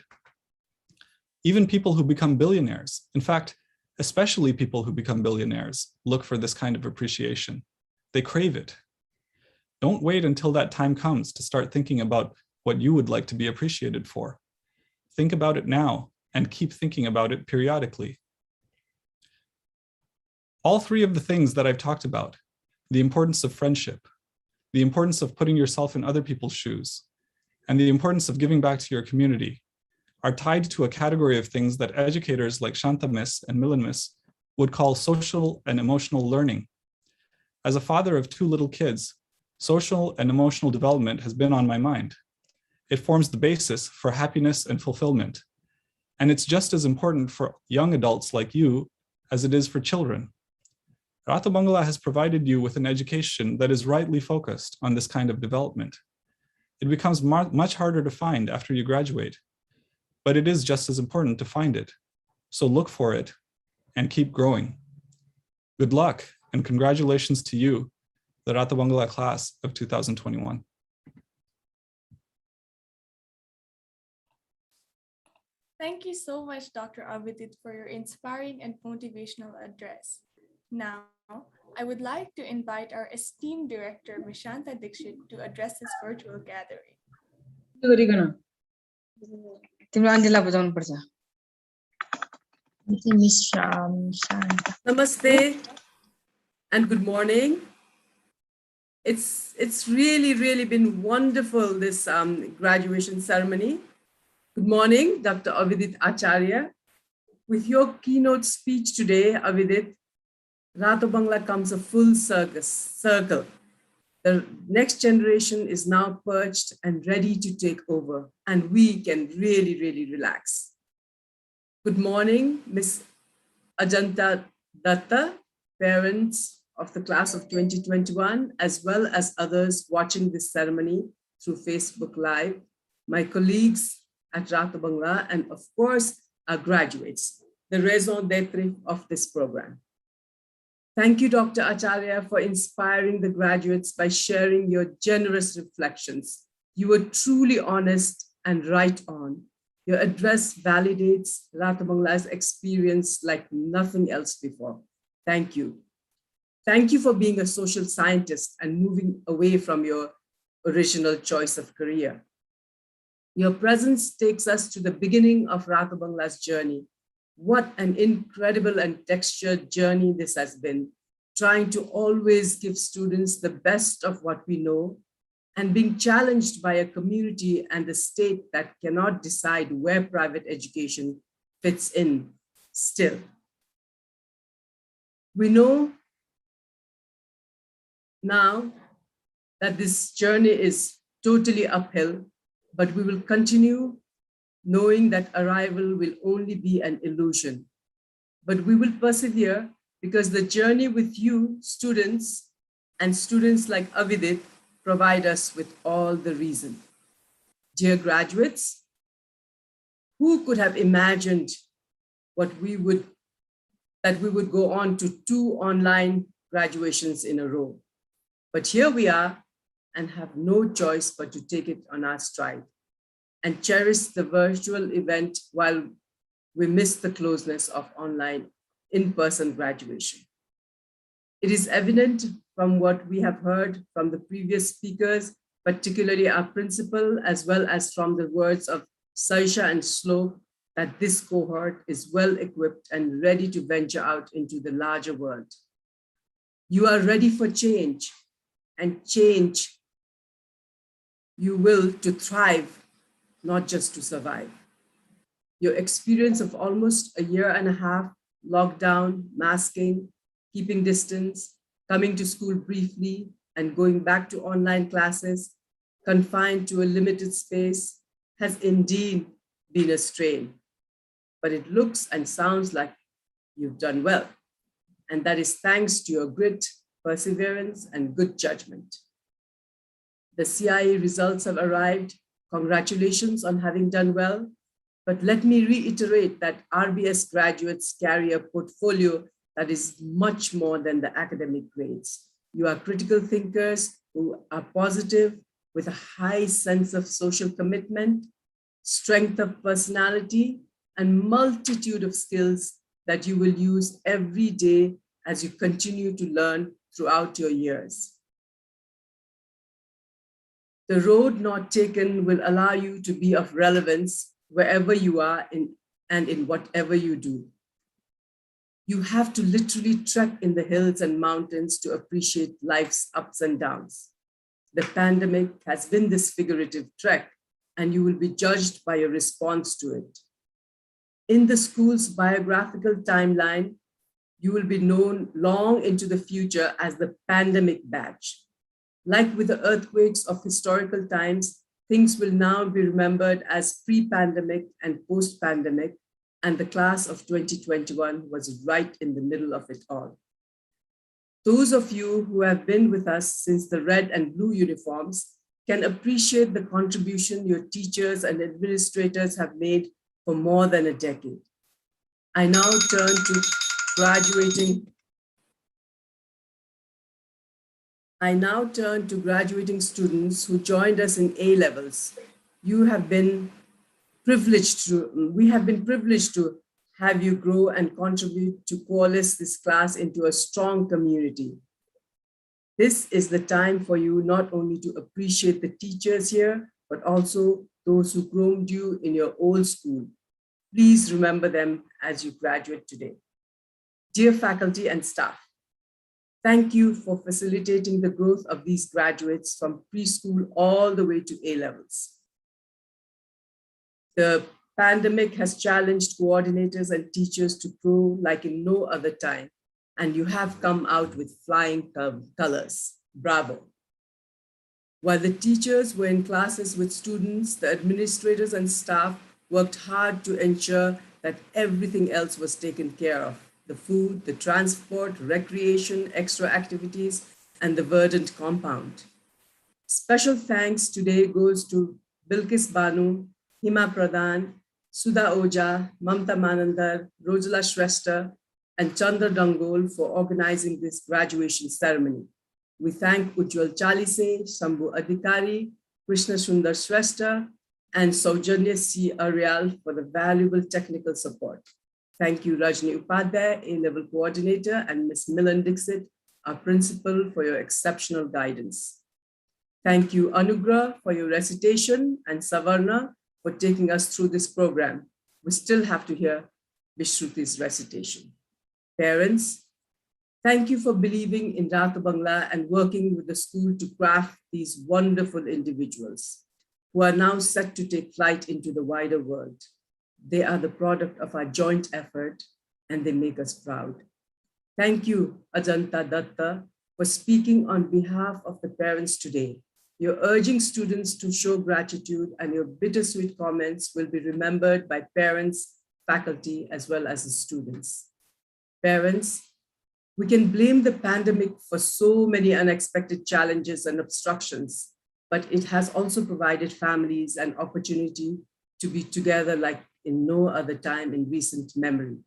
Speaker 9: Even people who become billionaires, in fact, especially people who become billionaires, look for this kind of appreciation. They crave it. Don't wait until that time comes to start thinking about what you would like to be appreciated for. Think about it now and keep thinking about it periodically. All three of the things that I've talked about, the importance of friendship, the importance of putting yourself in other people's shoes, and the importance of giving back to your community, are tied to a category of things that educators like Shanta Miss and Milan Miss would call social and emotional learning. As a father of two little kids, social and emotional development has been on my mind. It forms the basis for happiness and fulfillment. And it's just as important for young adults like you as it is for children. Rato Bangala has provided you with an education that is rightly focused on this kind of development. It becomes much harder to find after you graduate, but it is just as important to find it. So look for it and keep growing. Good luck and congratulations to you, the Rato Bangala class of 2021.
Speaker 2: Thank you so much, Dr. Avidit, for your inspiring and motivational address. Now, I would like to invite our esteemed director, Ms. Shanta Dixit, to address this virtual gathering.
Speaker 10: Namaste and good morning. It's really been wonderful, this graduation ceremony. Good morning, Dr. Avidit Acharya. With your keynote speech today, Avidit, Rato Bangala comes a full circle. The next generation is now perched and ready to take over, and we can really relax. Good morning, Ms. Ajanta Datta, parents of the class of 2021, as well as others watching this ceremony through Facebook Live, my colleagues at Rato Bangala, and of course, our graduates, the raison d'etre of this program. Thank you, Dr. Acharya, for inspiring the graduates by sharing your generous reflections. You were truly honest and right on. Your address validates Rato Bangala's experience like nothing else before. Thank you. Thank you for being a social scientist and moving away from your original choice of career. Your presence takes us to the beginning of Rato Bangala's journey. What an incredible and textured journey this has been, trying to always give students the best of what we know and being challenged by a community and the state that cannot decide where private education fits in still. We know now that this journey is totally uphill, but we will continue knowing that arrival will only be an illusion. But we will persevere because the journey with you, students, and students like Avidit provide us with all the reason. Dear graduates, who could have imagined that we would go on to 2 online graduations in a row? But here we are and have no choice but to take it on our stride and cherish the virtual event while we miss the closeness of online in-person graduation. It is evident from what we have heard from the previous speakers, particularly our principal, as well as from the words of Saisha and Slope, that this cohort is well equipped and ready to venture out into the larger world. You are ready for change, and change you will to thrive, not just to survive. Your experience of almost a year and a half, lockdown, masking, keeping distance, coming to school briefly, and going back to online classes, confined to a limited space, has indeed been a strain. but it looks and sounds like you've done well. And that is thanks to your grit, perseverance, and good judgment. The CIE results have arrived. Congratulations on having done well. But let me reiterate that RBS graduates carry a portfolio that is much more than the academic grades. You are critical thinkers who are positive, with a high sense of social commitment, strength of personality, and multitude of skills that you will use every day as you continue to learn throughout your years. The road not taken will allow you to be of relevance wherever you are and in whatever you do. You have to literally trek in the hills and mountains to appreciate life's ups and downs. The pandemic has been this figurative trek, and you will be judged by your response to it. In the school's biographical timeline, you will be known long into the future as the pandemic batch. Like with the earthquakes of historical times, things will now be remembered as pre-pandemic and post-pandemic, and the class of 2021 was right in the middle of it all. Those of you who have been with us since the red and blue uniforms can appreciate the contribution your teachers and administrators have made for more than a decade. I now turn to graduating students who joined us in A-levels. We have been privileged to have you grow and contribute to coalesce this class into a strong community. This is the time for you not only to appreciate the teachers here, but also those who groomed you in your old school. Please remember them as you graduate today. Dear faculty and staff, thank you for facilitating the growth of these graduates from preschool all the way to A-levels. The pandemic has challenged coordinators and teachers to grow like in no other time, and you have come out with flying colors. Bravo. While the teachers were in classes with students, the administrators and staff worked hard to ensure that everything else was taken care of: the food, the transport, recreation, extra activities, and the verdant compound. Special thanks today goes to Bilkis Banu, Hima Pradhan, Sudha Oja, Mamta Manandar, Rojala Shrestha, and Chandra Dangol for organizing this graduation ceremony. We thank Ujjwal Chalise, Shambhu Adhikari, Krishna Sundar Shrestha, and Saujanya C. Aryal for the valuable technical support. Thank you, Rajni Upadhyay, A-level coordinator, and Ms. Milan Dixit, our principal, for your exceptional guidance. Thank you, Anugrah, for your recitation, and Savarna for taking us through this program. We still have to hear Vishruti's recitation. Parents, thank you for believing in Rato Bangala and working with the school to craft these wonderful individuals who are now set to take flight into the wider world. They are the product of our joint effort, and they make us proud. Thank you, Ajanta Datta, for speaking on behalf of the parents today. You're urging students to show gratitude, and your bittersweet comments will be remembered by parents, faculty, as well as the students. Parents, we can blame the pandemic for so many unexpected challenges and obstructions, but it has also provided families an opportunity to be together like in no other time in recent memory.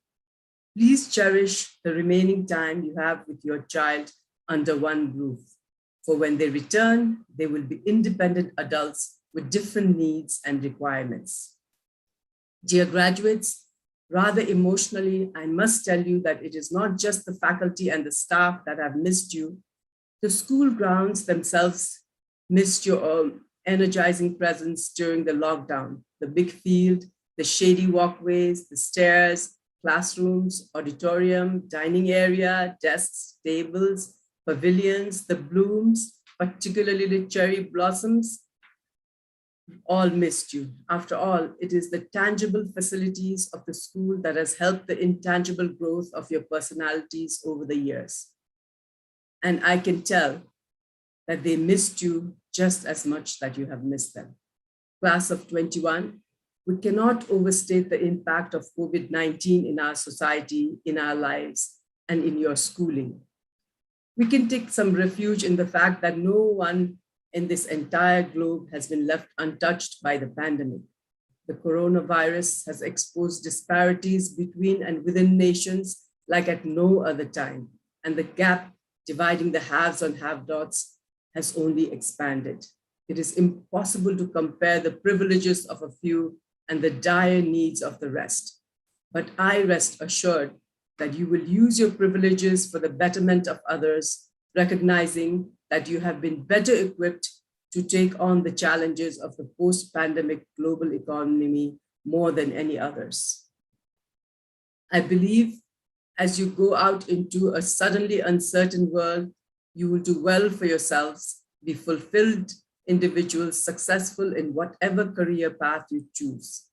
Speaker 10: Please cherish the remaining time you have with your child under one roof. For when they return, they will be independent adults with different needs and requirements. Dear graduates, rather emotionally, I must tell you that it is not just the faculty and the staff that have missed you. The school grounds themselves missed your energizing presence during the lockdown. The big field, the shady walkways, the stairs, classrooms, auditorium, dining area, desks, tables, pavilions, the blooms, particularly the cherry blossoms, all missed you. After all, it is the tangible facilities of the school that has helped the intangible growth of your personalities over the years. And I can tell that they missed you just as much that you have missed them. Class of 21, We cannot overstate the impact of COVID-19 in our society, in our lives, and in your schooling. We can take some refuge in the fact that no one in this entire globe has been left untouched by the pandemic. The coronavirus has exposed disparities between and within nations like at no other time, and the gap dividing the haves and have-nots has only expanded. It is impossible to compare the privileges of a few and the dire needs of the rest. But I rest assured that you will use your privileges for the betterment of others, recognizing that you have been better equipped to take on the challenges of the post-pandemic global economy more than any others. I believe as you go out into a suddenly uncertain world, you will do well for yourselves, be fulfilled individuals, successful in whatever career path you choose.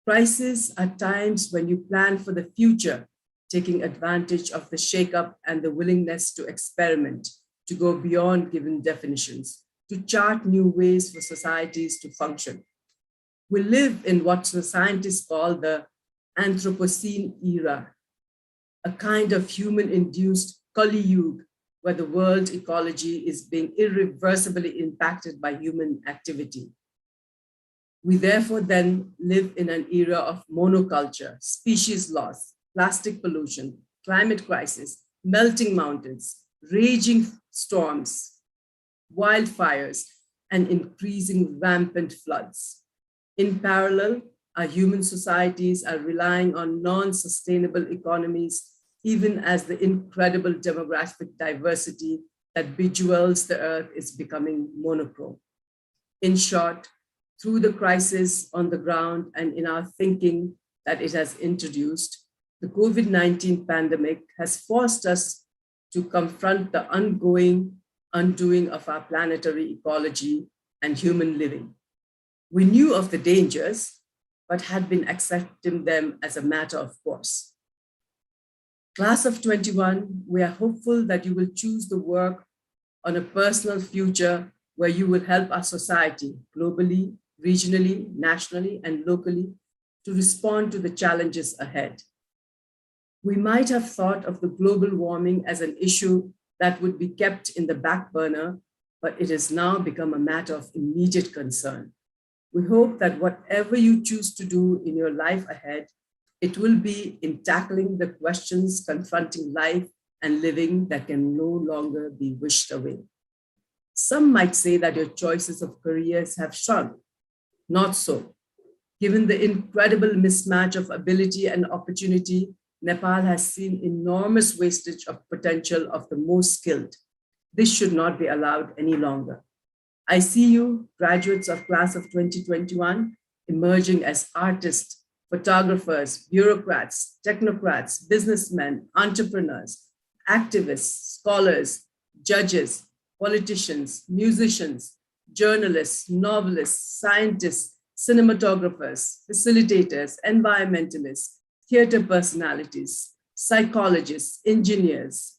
Speaker 10: Crises are times when you plan for the future, taking advantage of the shakeup and the willingness to experiment, to go beyond given definitions, to chart new ways for societies to function. We live in what the scientists call the Anthropocene era, a kind of human-induced Kali Yuga, where the world ecology is being irreversibly impacted by human activity. We therefore then live in an era of monoculture, species loss, plastic pollution, climate crisis, melting mountains, raging storms, wildfires, and increasing rampant floods. In parallel, our human societies are relying on non-sustainable economies, even as the incredible demographic diversity that bejewels the earth is becoming monochrome. In short, through the crisis on the ground and in our thinking that it has introduced, the COVID-19 pandemic has forced us to confront the ongoing undoing of our planetary ecology and human living. We knew of the dangers, but had been accepting them as a matter of course. Class of 21, we are hopeful that you will choose the work on a personal future where you will help our society globally, regionally, nationally, and locally to respond to the challenges ahead. We might have thought of the global warming as an issue that would be kept in the back burner, but it has now become a matter of immediate concern. We hope that whatever you choose to do in your life ahead, it will be in tackling the questions confronting life and living that can no longer be wished away. Some might say that your choices of careers have shrunk. Not so. Given the incredible mismatch of ability and opportunity, Nepal has seen enormous wastage of potential of the most skilled. This should not be allowed any longer. I see you, graduates of class of 2021, emerging as artists, photographers, bureaucrats, technocrats, businessmen, entrepreneurs, activists, scholars, judges, politicians, musicians, journalists, novelists, scientists, cinematographers, facilitators, environmentalists, theater personalities, psychologists, engineers,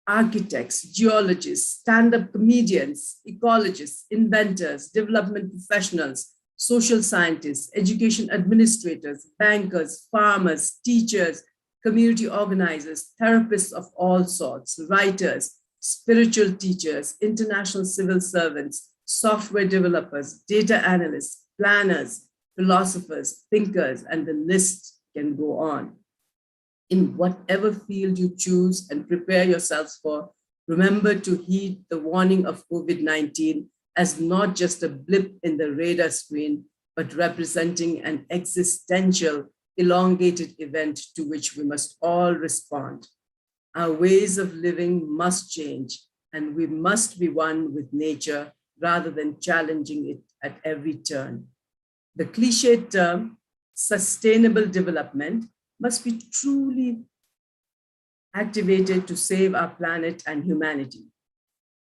Speaker 10: architects, geologists, stand-up comedians, ecologists, inventors, development professionals, social scientists, education administrators, bankers, farmers, teachers, community organizers, therapists of all sorts, writers, spiritual teachers, international civil servants, software developers, data analysts, planners, philosophers, thinkers, and the list can go on. In whatever field you choose and prepare yourselves for, remember to heed the warning of COVID-19 as not just a blip in the radar screen, but representing an existential, elongated event to which we must all respond. Our ways of living must change, and we must be one with nature rather than challenging it at every turn. The cliched term, sustainable development, must be truly activated to save our planet and humanity,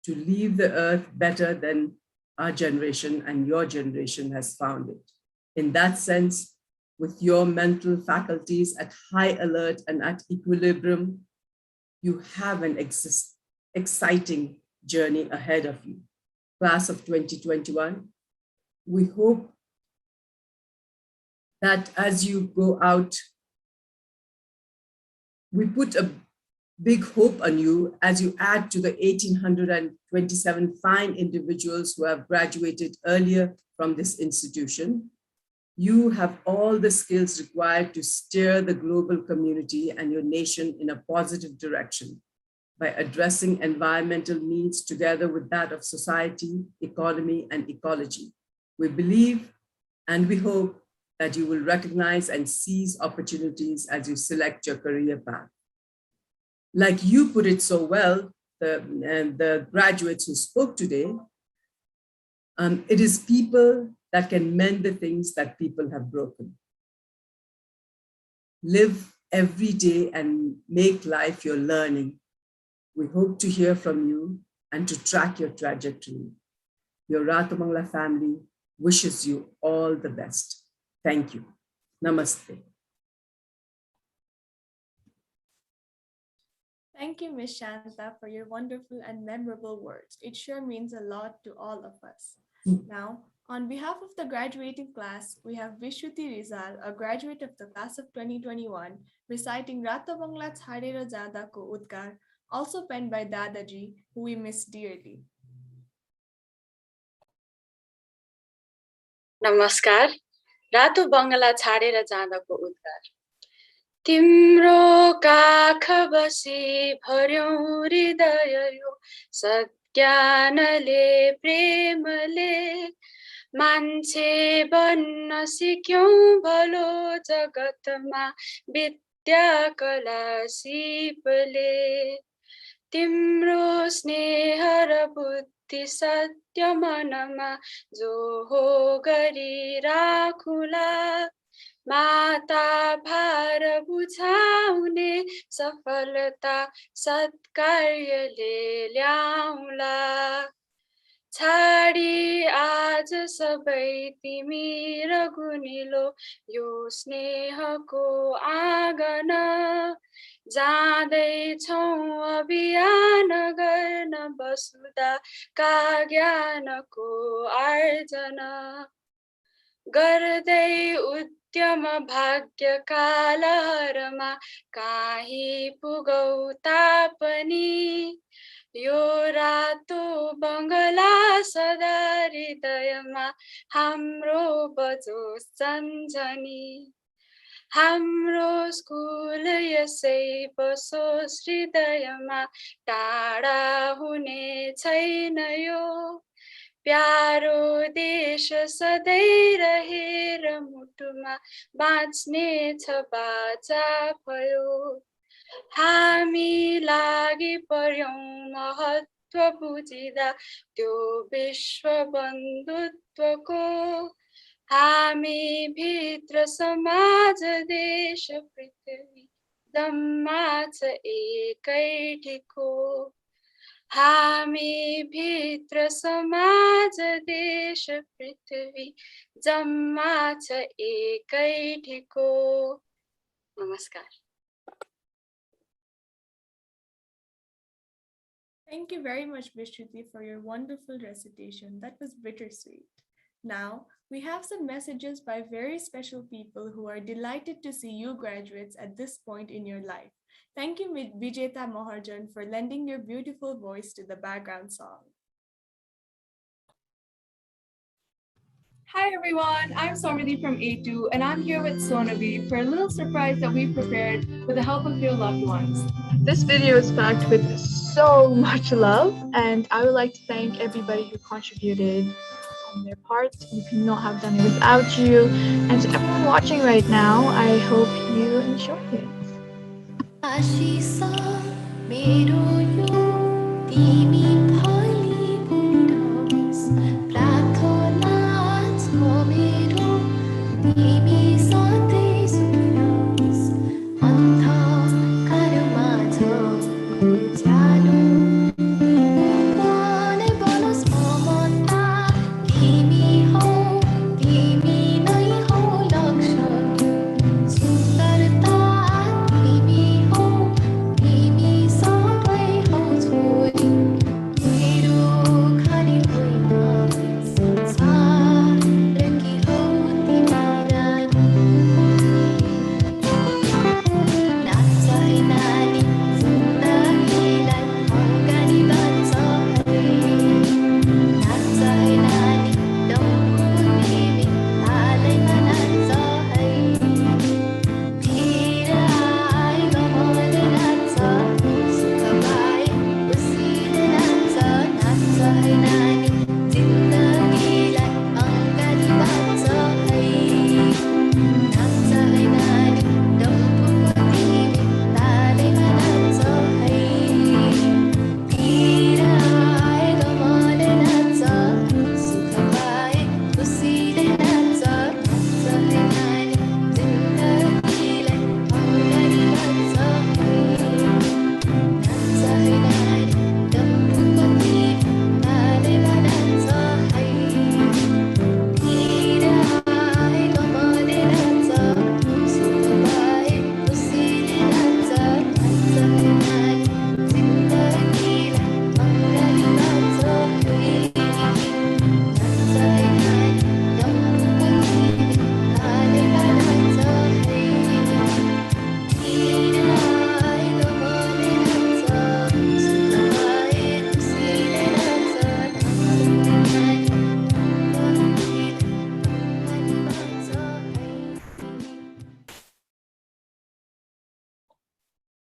Speaker 10: to leave the earth better than our generation and your generation has found it. In that sense, with your mental faculties at high alert and at equilibrium, you have an exciting journey ahead of you. Class of 2021, we hope that as you go out, we put a big hope on you as you add to the 1,827 fine individuals who have graduated earlier from this institution. You have all the skills required to steer the global community and your nation in a positive direction by addressing environmental needs together with that of society, economy, and ecology. We believe and we hope that you will recognize and seize opportunities as you select your career path. Like you put it so well, the graduates who spoke today, it is people that can mend the things that people have broken. Live every day and make life your learning. We hope to hear from you and to track your trajectory. Your Rato Bangala family wishes you all the best. Thank you. Namaste.
Speaker 2: Thank you, Ms. Shanta, for your wonderful and memorable words. It sure means a lot to all of us. Now, on behalf of the graduating class, we have Vishruti Rizal, a graduate of the class of 2021, reciting Rato Bangala Chhadera Jada Ko Udgar, also penned by Dadaji, who we miss dearly.
Speaker 11: नमस्कार रातो बंगला छाडेर जाँदाको उद्गार तिम्रो काख बसी भर्यौ हृदय यो सज्ञानले प्रेमले मान्छे बन्न सिक्यौं भलो जगतमा विद्या कला सिपले तिम्रो स्नेह र बुद्धि सत्य मनमा जो हो गरी राखुला माता भार बुझाउने सफलता सत्कार्यले ल्याउला छाडी आज सबै तिमी र गुनिलो यो स्नेहको आँगन जाँदैछौँ अभियान गर्न वसुधा का ज्ञानको आर्जन गर्दै उद्यम भाग्यका लहरमा काहीँ पुगौ तापनि यो रातो बंगला सदा हृदयमा हाम्रो बजोस् झन्झनी हाम्रो स्कुल यसै बसोस् हृदयमा टाढा हुने छैन यो प्यारो देश सधैँ रहेर मुटुमा बाँच्ने छ बाचा भयो हामी लागि पर्यौं महत्व बुझिदा त्यो विश्व बन्धुत्वको हामी भित्र समाज देश पृथ्वी जम्मा छ एकै ठिको हामी भित्र समाज देश पृथ्वी जम्मा छ एकै ठिको नमस्कार
Speaker 2: Thank you very much, Vishruti, for your wonderful recitation. That was bittersweet. Now, we have some messages by very special people who are delighted to see you graduates at this point in your life. Thank you, Vijeta Moharjan, for lending your beautiful voice to the background song.
Speaker 12: Hi everyone, I'm Somriddhi from A2 and I'm here with Sonavi for a little surprise that we prepared with the help of your loved ones.
Speaker 13: This video is packed with so much love and I would like to thank everybody who contributed on their part. We could not have done it without you. And to everyone watching right now, I hope you enjoyed it.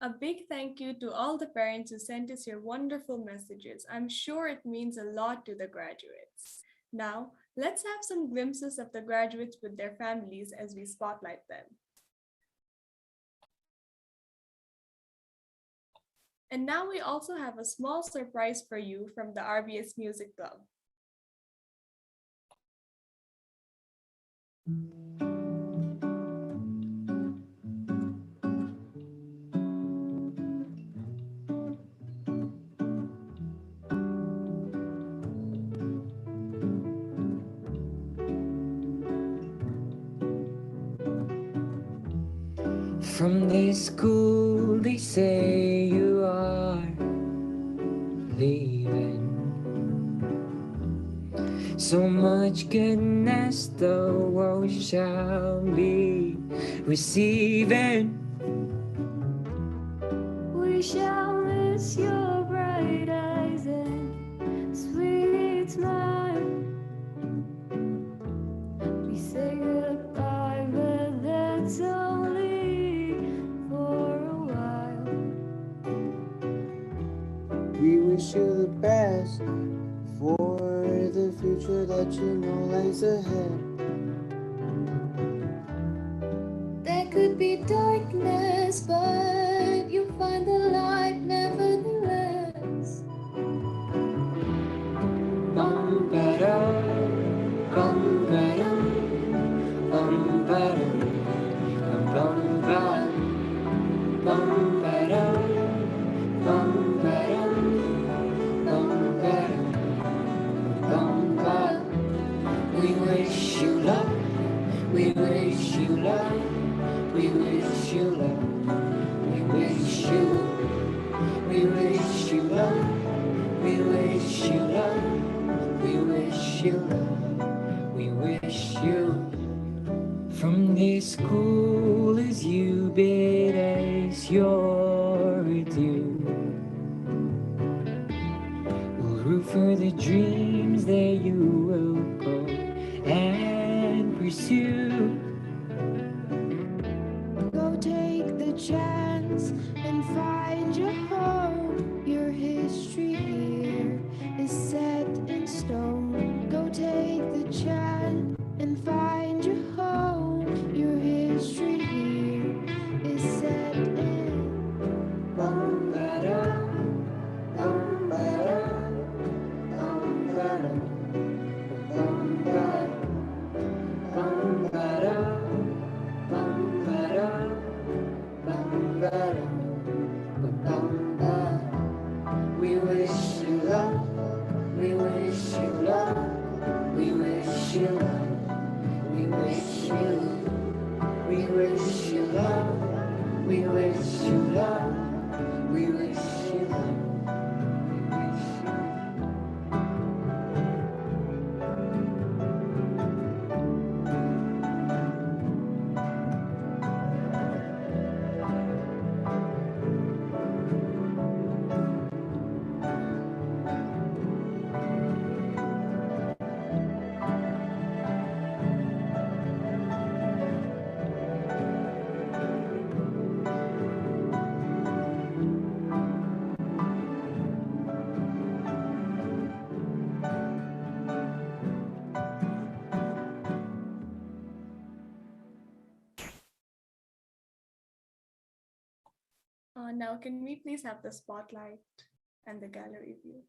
Speaker 2: A big thank you to all the parents who sent us your wonderful messages. I'm sure it means a lot to the graduates. Now, let's have some glimpses of the graduates with their families as we spotlight them. And now we also have a small surprise for you from the RBS Music Club.
Speaker 8: From this school they say you are leaving. So much goodness the world shall be receiving.
Speaker 1: We shall miss your bright eyes and sweet smile. We say goodbye, but that's only for a while.
Speaker 8: We wish you the best for the future that you know lies ahead.
Speaker 1: There could be darkness, but you'll find the light nevertheless.
Speaker 8: Bum ba-da, bum ba-da, bum ba-da, bum ba, bum ba-da, bum ba-da, bum ba-da, bum ba. We wish you luck. We wish you luck. We wish you luck. We wish you. We wish you luck. We wish you luck. We wish you luck. We wish you. From this school as you bid us your adieu. We'll root for the dreams that you will go and pursue.
Speaker 1: Go take the chance and find your home. Your history here is set in stone. Go take the chance and find your home. Your history here is set in
Speaker 8: Bum ba-da, bum ba-da, bum ba-da, bum ba, bum ba-da, bum ba-da, bum ba-da, bum ba. We wish you luck. We wish you luck. We wish you luck. We wish you. We wish you luck. We wish you luck. We wish you luck.
Speaker 2: Now, can we please have the spotlight and the gallery view?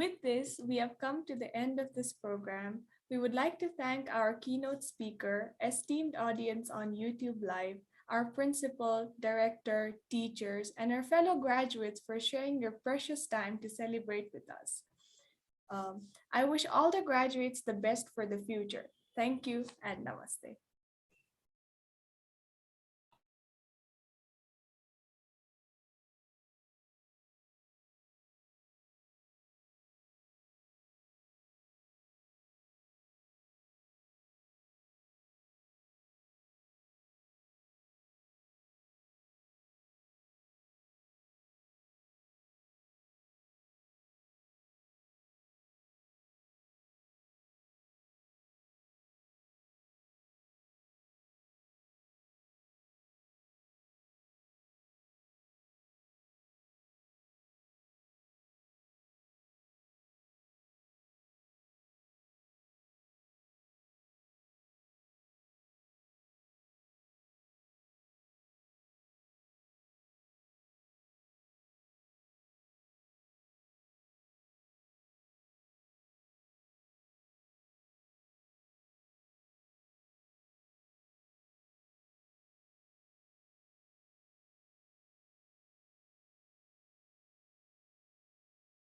Speaker 2: With this, we have come to the end of this program. We would like to thank our keynote speaker, esteemed audience on YouTube Live, our principal, director, teachers, and our fellow graduates for sharing your precious time to celebrate with us. I wish all the graduates the best for the future. Thank you and namaste.